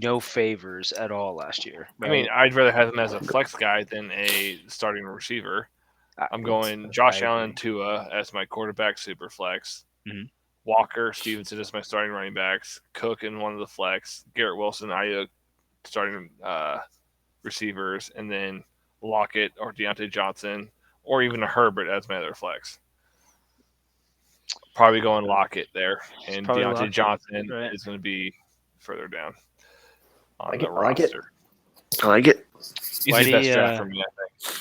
no favors at all last year. Right? I mean, I'd rather have him as a flex guy than a starting receiver. I'm going Josh Allen, Tua as my quarterback super flex. Mm-hmm. Walker, Stevenson as my starting running backs. Cook in one of the flex. Garrett Wilson, Ayuk starting receivers, and then Lockett or Deontay Johnson or even a Herbert as my other flex. Probably going Lockett there, and Deontay Johnson is going to be further down on the roster. I like it. He's the best draft for me, I think.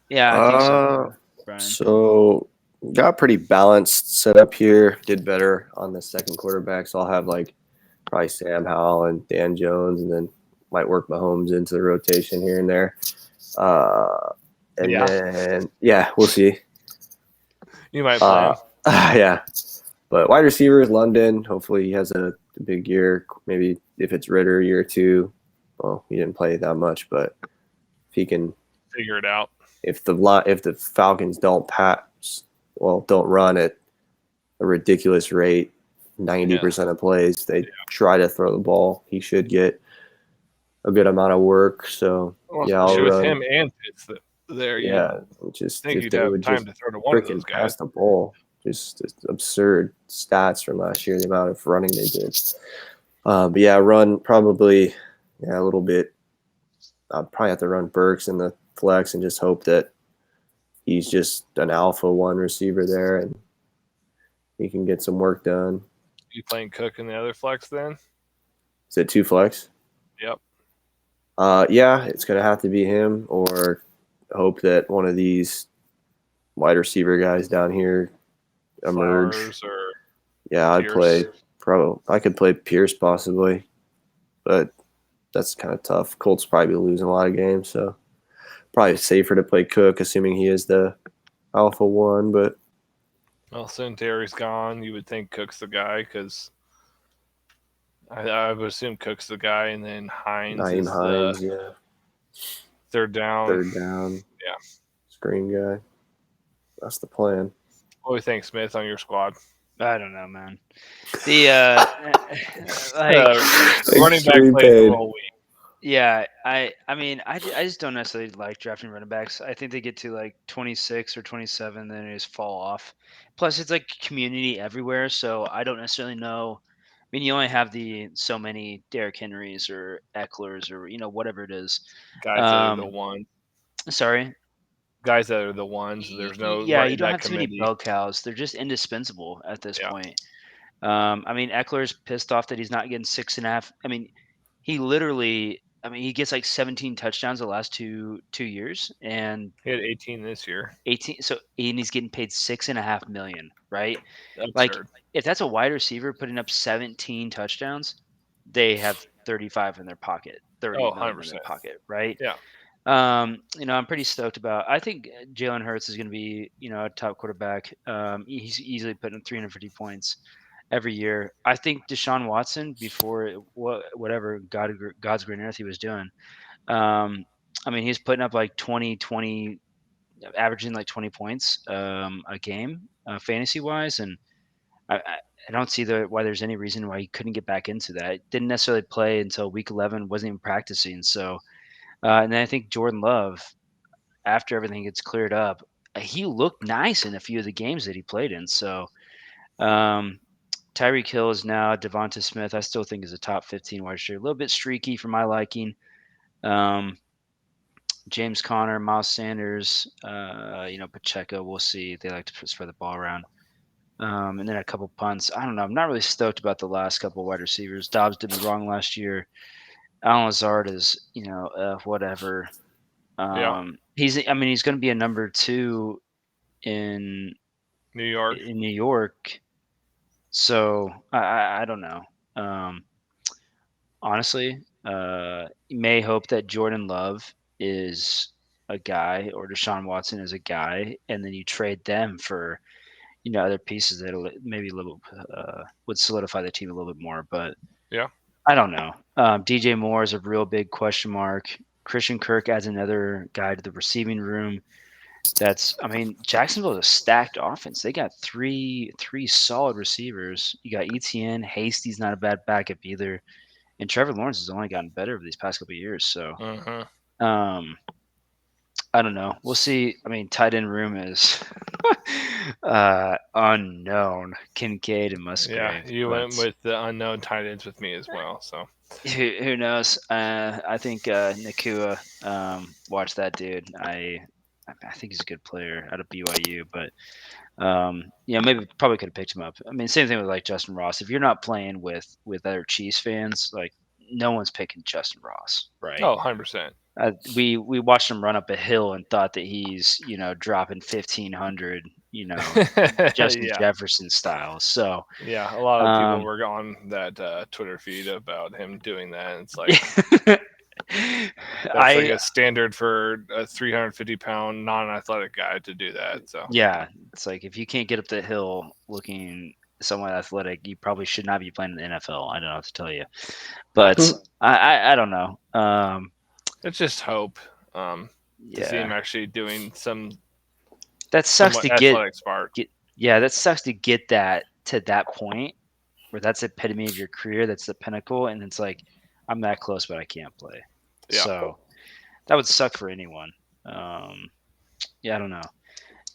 Yeah, I think so, Brian. So got pretty balanced setup here. Did better on the second quarterback. So I'll have probably Sam Howell and Dan Jones, and then might work Mahomes into the rotation here and there. Then we'll see. You might play him. Yeah. But wide receivers, London. Hopefully he has a big year. Maybe if it's Ritter, year 2. Well, he didn't play that much, but if he can figure it out. If the Falcons don't run at a ridiculous rate, 90% of plays, they try to throw the ball, he should get a good amount of work. So I'll run. With him and Pitts there. Just think if you'd they have would time just to throw to one of those guys. Pass the ball. Just absurd stats from last year, the amount of running they did. Run probably a little bit. I'll probably have to run Burks in the flex and just hope that he's just an alpha 1 receiver there and he can get some work done. You playing Cook in the other flex then? Is it 2 flex? Yep. It's going to have to be him or hope that one of these wide receiver guys down here emerge. I'd play I could play Pierce possibly, but that's kind of tough. Colts probably losing a lot of games, so probably safer to play Cook, assuming he is the alpha 1. But since Terry's gone, you would think Cook's the guy because I would assume Cook's the guy, and then Hines is the third down. Yeah, screen guy. That's the plan. What do you think, Smith, on your squad? I don't know, man. The running back plays the whole week. Yeah, I just don't necessarily like drafting running backs. I think they get to like 26 or 27, then they just fall off. Plus, it's like community everywhere, so I don't necessarily know. I mean, you only have so many Derrick Henrys or Ecklers or whatever it is. Guys that are the ones. Sorry. Guys that are the ones. There's no you don't have too many bell cows. They're just indispensable at this point. Eckler's pissed off that he's not getting 6.5. I mean, he literally. He gets like 17 touchdowns the last two years, and he had 18 this year. 18. So and he's getting paid $6.5 million, right? Absurd. Like if that's a wide receiver putting up 17 touchdowns, they have 35 in their pocket, 30 million 100%. In their pocket, right? Yeah. I'm pretty stoked about. I think Jalen Hurts is going to be, a top quarterback. He's easily putting up 350 points every year. I think Deshaun Watson, before whatever God's green earth he was doing, he's putting up like 20, averaging like 20 points a game fantasy wise, and I don't see why there's any reason why he couldn't get back into that. Didn't necessarily play until week 11, wasn't even practicing. So, and then I think Jordan Love, after everything gets cleared up, he looked nice in a few of the games that he played in. So, Tyreek Hill is now Devonta Smith. I still think is a top 15 wide receiver. A little bit streaky for my liking. James Conner, Miles Sanders, Pacheco. We'll see. They like to spread the ball around. And then a couple punts. I don't know. I'm not really stoked about the last couple wide receivers. Dobbs did me wrong last year. Alan Lazard is, whatever. He's going to be a number 2 in New York. So I don't know. Honestly, you may hope that Jordan Love is a guy or Deshaun Watson is a guy, and then you trade them for other pieces that maybe a little would solidify the team a little bit more. But I don't know. DJ Moore is a real big question mark. Christian Kirk adds another guy to the receiving room. Jacksonville is a stacked offense. They got three solid receivers. You got ETN, Hasty's not a bad backup either, and Trevor Lawrence has only gotten better over these past couple of years. So, I don't know. We'll see. Tight end room is unknown. Kincaid and Musgrave. Yeah, you went with the unknown tight ends with me as well. So who knows? I think Nakua. Watch that dude. I think he's a good player out of BYU, but maybe probably could have picked him up. Same thing with like Justin Ross. If you're not playing with other Chiefs fans, like no one's picking Justin Ross, right? Oh, 100%. We watched him run up a hill and thought that he's dropping 1,500, Justin Jefferson style. So yeah, a lot of people were on that Twitter feed about him doing that. And it's like That's like a standard for a 350-pound non-athletic guy to do that. So yeah, it's like if you can't get up the hill looking somewhat athletic, you probably should not be playing in the NFL. I don't know what to tell you, but I don't know. it's just hope to see him Yeah, actually doing some that sucks somewhat to athletic part. yeah, that sucks to get that to that point where that's the epitome of your career. That's the pinnacle, and it's like I'm that close, but I can't play. Yeah. So that would suck for anyone. Yeah, I don't know.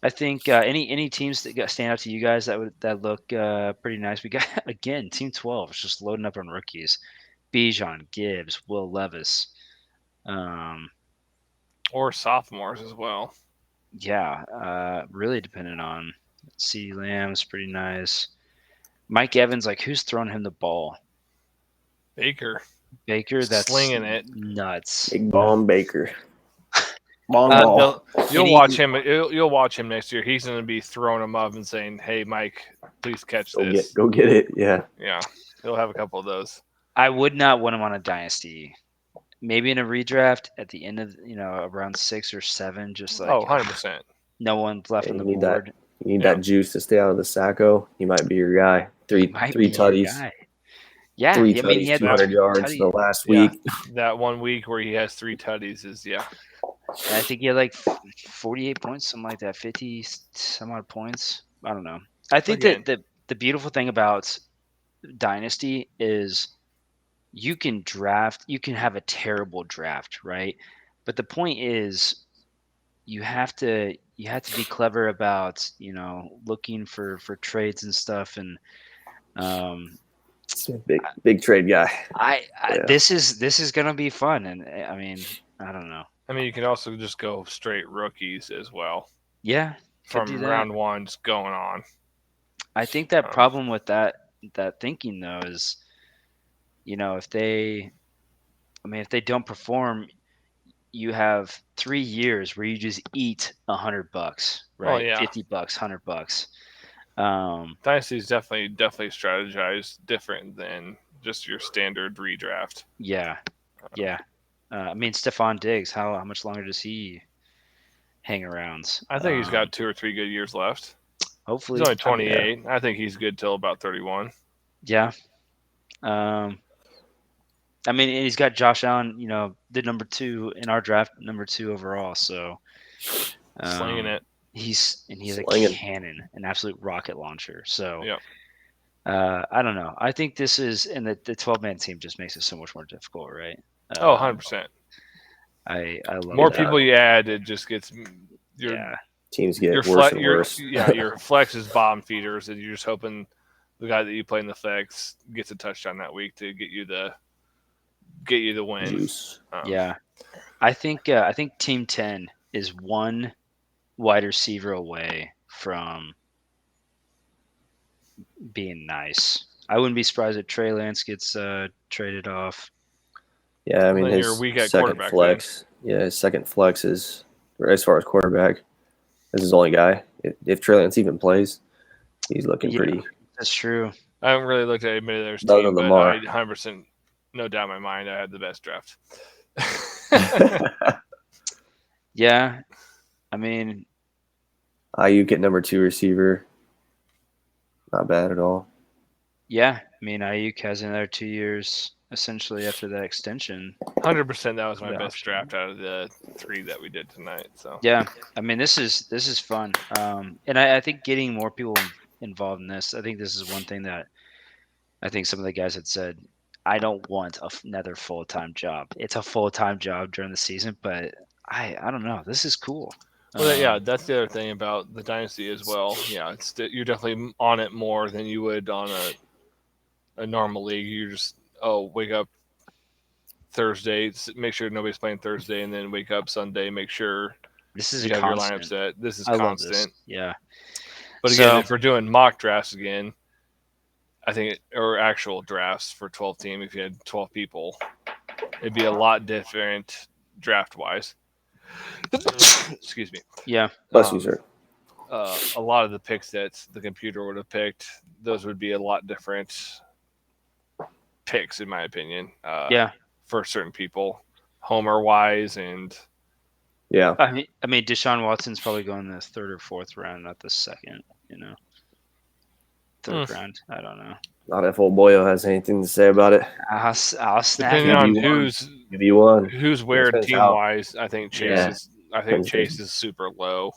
I think any teams that stand out to you guys that look pretty nice. We got again Team 12 is just loading up on rookies. Bijan, Gibbs, Will Levis. Um, Or sophomores as well. yeah, really dependent on CeeDee Lamb's pretty nice. Mike Evans, like who's throwing him the ball? Baker, That's slinging it. nuts. Big Bomb Baker. Ball. You'll watch him. You'll watch him next year. He's going to be throwing them up and saying, "Hey, Mike, please catch this." Go get it. Yeah. Yeah, he'll have a couple of those. I would not want him on a dynasty. Maybe in a redraft at the end of around 6 or 7, just like 100%. No one's left on the need board. You need that juice to stay out of the sacco. He might be your guy. Three tutties. Yeah, 3 tutties, he had 200 yards the last week. That 1 week where he has 3 tutties is And I think he had like 48 points, something like that, 50 some odd points. I don't know. I think that the beautiful thing about Dynasty is you can have a terrible draft, right? But the point is you have to be clever about looking for trades and stuff, and big trade guy. This is gonna be fun, and I mean I don't know. I mean, you can also just go straight rookies as well. Yeah, from round 1 just going on. I think that problem with that thinking though is, if they don't perform, you have 3 years where you just eat $100, right? Oh, yeah. $50, $100. Dynasty is definitely strategized different than just your standard redraft. Yeah. I mean, Stephon Diggs, how much longer does he hang around? I think he's got 2 or 3 good years left. Hopefully. He's only 28. I think he's good till about 31. Yeah. I mean, he's got Josh Allen, the number 2 in our draft, number 2 overall. So slinging it. He's a cannon, an absolute rocket launcher. So I don't know. I think this is, and the 12-man team just makes it so much more difficult, right? 100%. I love more people you add, it just gets teams get worse and worse. Your flex is bottom feeders, and you're just hoping the guy that you play in the flex gets a touchdown that week to get you the win. Juice. I think Team 10 is one wide receiver away from being nice. I wouldn't be surprised if Trey Lance gets traded off. Yeah, I mean his second flex. Yeah, his second flex is, as far as quarterback, this is his only guy. If Trey Lance even plays, he's looking pretty. That's true. I haven't really looked at anybody of their team, but I 100%, no doubt in my mind, I had the best draft. Yeah, I mean, Ayuk at number 2 receiver, not bad at all. Yeah, I mean, Ayuk has another 2 years essentially after that extension. 100%, that was my best draft out of the 3 that we did tonight. So yeah, I mean, this is fun, and I think getting more people involved in this. I think this is one thing that I think some of the guys had said. I don't want another full-time job. It's a full-time job during the season, but I don't know. This is cool. Well, that's the other thing about the Dynasty as well. Yeah, you're definitely on it more than you would on a normal league. You just wake up Thursday, make sure nobody's playing Thursday, and then wake up Sunday, make sure this is you have your lineup set. This is constant. This. Yeah. But again, if we're doing mock drafts again, I think or actual drafts for 12 team, if you had 12 people, it'd be a lot different draft wise. Excuse me. Yeah. Bless you, sir. A lot of the picks that the computer would have picked, those would be a lot different picks, in my opinion. For certain people, homer wise, and Yeah. I mean, Deshaun Watson's probably going the 3rd or 4th round, not the 2nd. Third round. I don't know. Not if old Boyo has anything to say about it. I'll snap depending him. on QB1. who's where Depends team how- wise, I think Chase Yeah. is. I think Depends Chase is super low.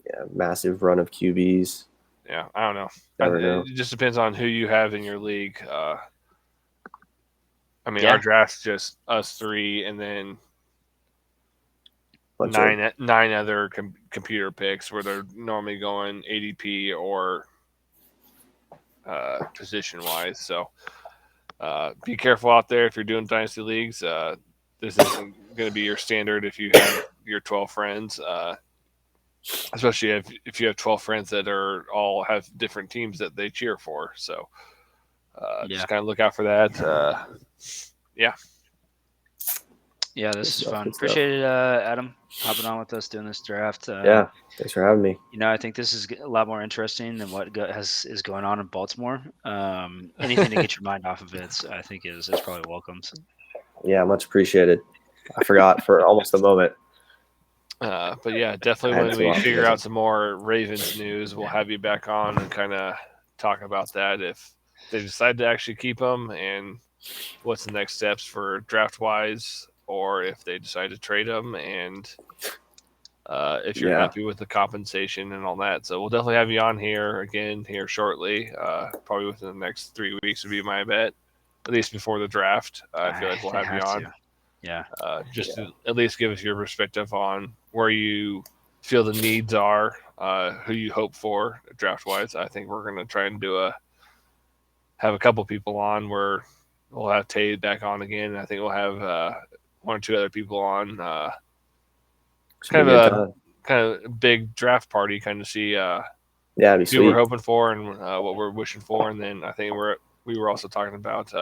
Yeah, massive run of QBs. Yeah, I don't know. Never know. It just depends on who you have in your league. I mean, Yeah. our draft's just us 3, and then Bunch of- nine other computer picks where they're normally going ADP or position wise. So be careful out there if you're doing dynasty leagues. This isn't going to be your standard if you have your 12 friends, especially if you have 12 friends that are all have different teams that they cheer for. So just kind of look out for that. Yeah, this is stuff, fun. good stuff. Appreciate it, Adam, hopping on with us doing this draft. Yeah, thanks for having me. I think this is a lot more interesting than what is going on in Baltimore. Anything to get your mind off of it, I think is probably welcome. Yeah, much appreciated. I forgot for almost a moment. But yeah, definitely when we figure out some more Ravens news, we'll have you back on and kind of talk about that if they decide to actually keep them and what's the next steps for draft wise, or if they decide to trade them, and if you're happy with the compensation and all that. So we'll definitely have you on here again here shortly, probably within the next 3 weeks would be my bet, at least before the draft. I feel like we'll have you on. Yeah. To at least give us your perspective on where you feel the needs are, who you hope for draft wise. I think we're going to try and have a couple people on where we'll have Tay back on again. I think we'll have 1 or 2 other people on. Kind of a big draft party, kind of see who we're hoping for and what we're wishing for. And then I think we were also talking about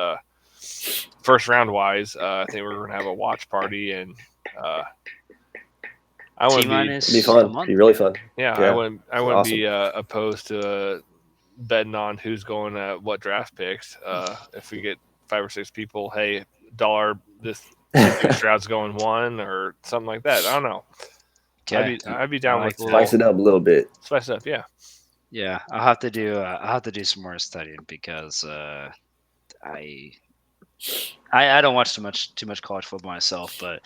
first round wise. I think we're gonna have a watch party, and I want to be fun. Be really fun. Yeah, I wouldn't be opposed to betting on who's going at what draft picks. If we get 5 or 6 people, hey, $1 this Stroud's going 1 or something like that. I don't know. Okay. I'd be down with spice it up a little bit. Spice it up, yeah. Yeah, I'll have to do some more studying because I don't watch too much college football myself, but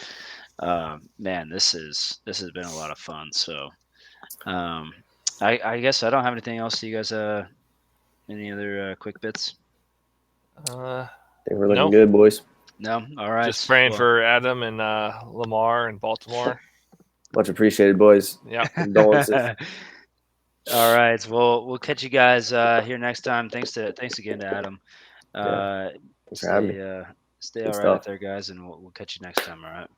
man, this has been a lot of fun. So I guess I don't have anything else. Do you guys any other quick bits? I think we're looking good, boys. No, all right. Just praying for Adam and Lamar in Baltimore. Much appreciated, boys. Yeah. Condolences. All right. We'll catch you guys here next time. Thanks again to Adam. Thanks for having me. Stay all right out there, guys, and we'll catch you next time. All right.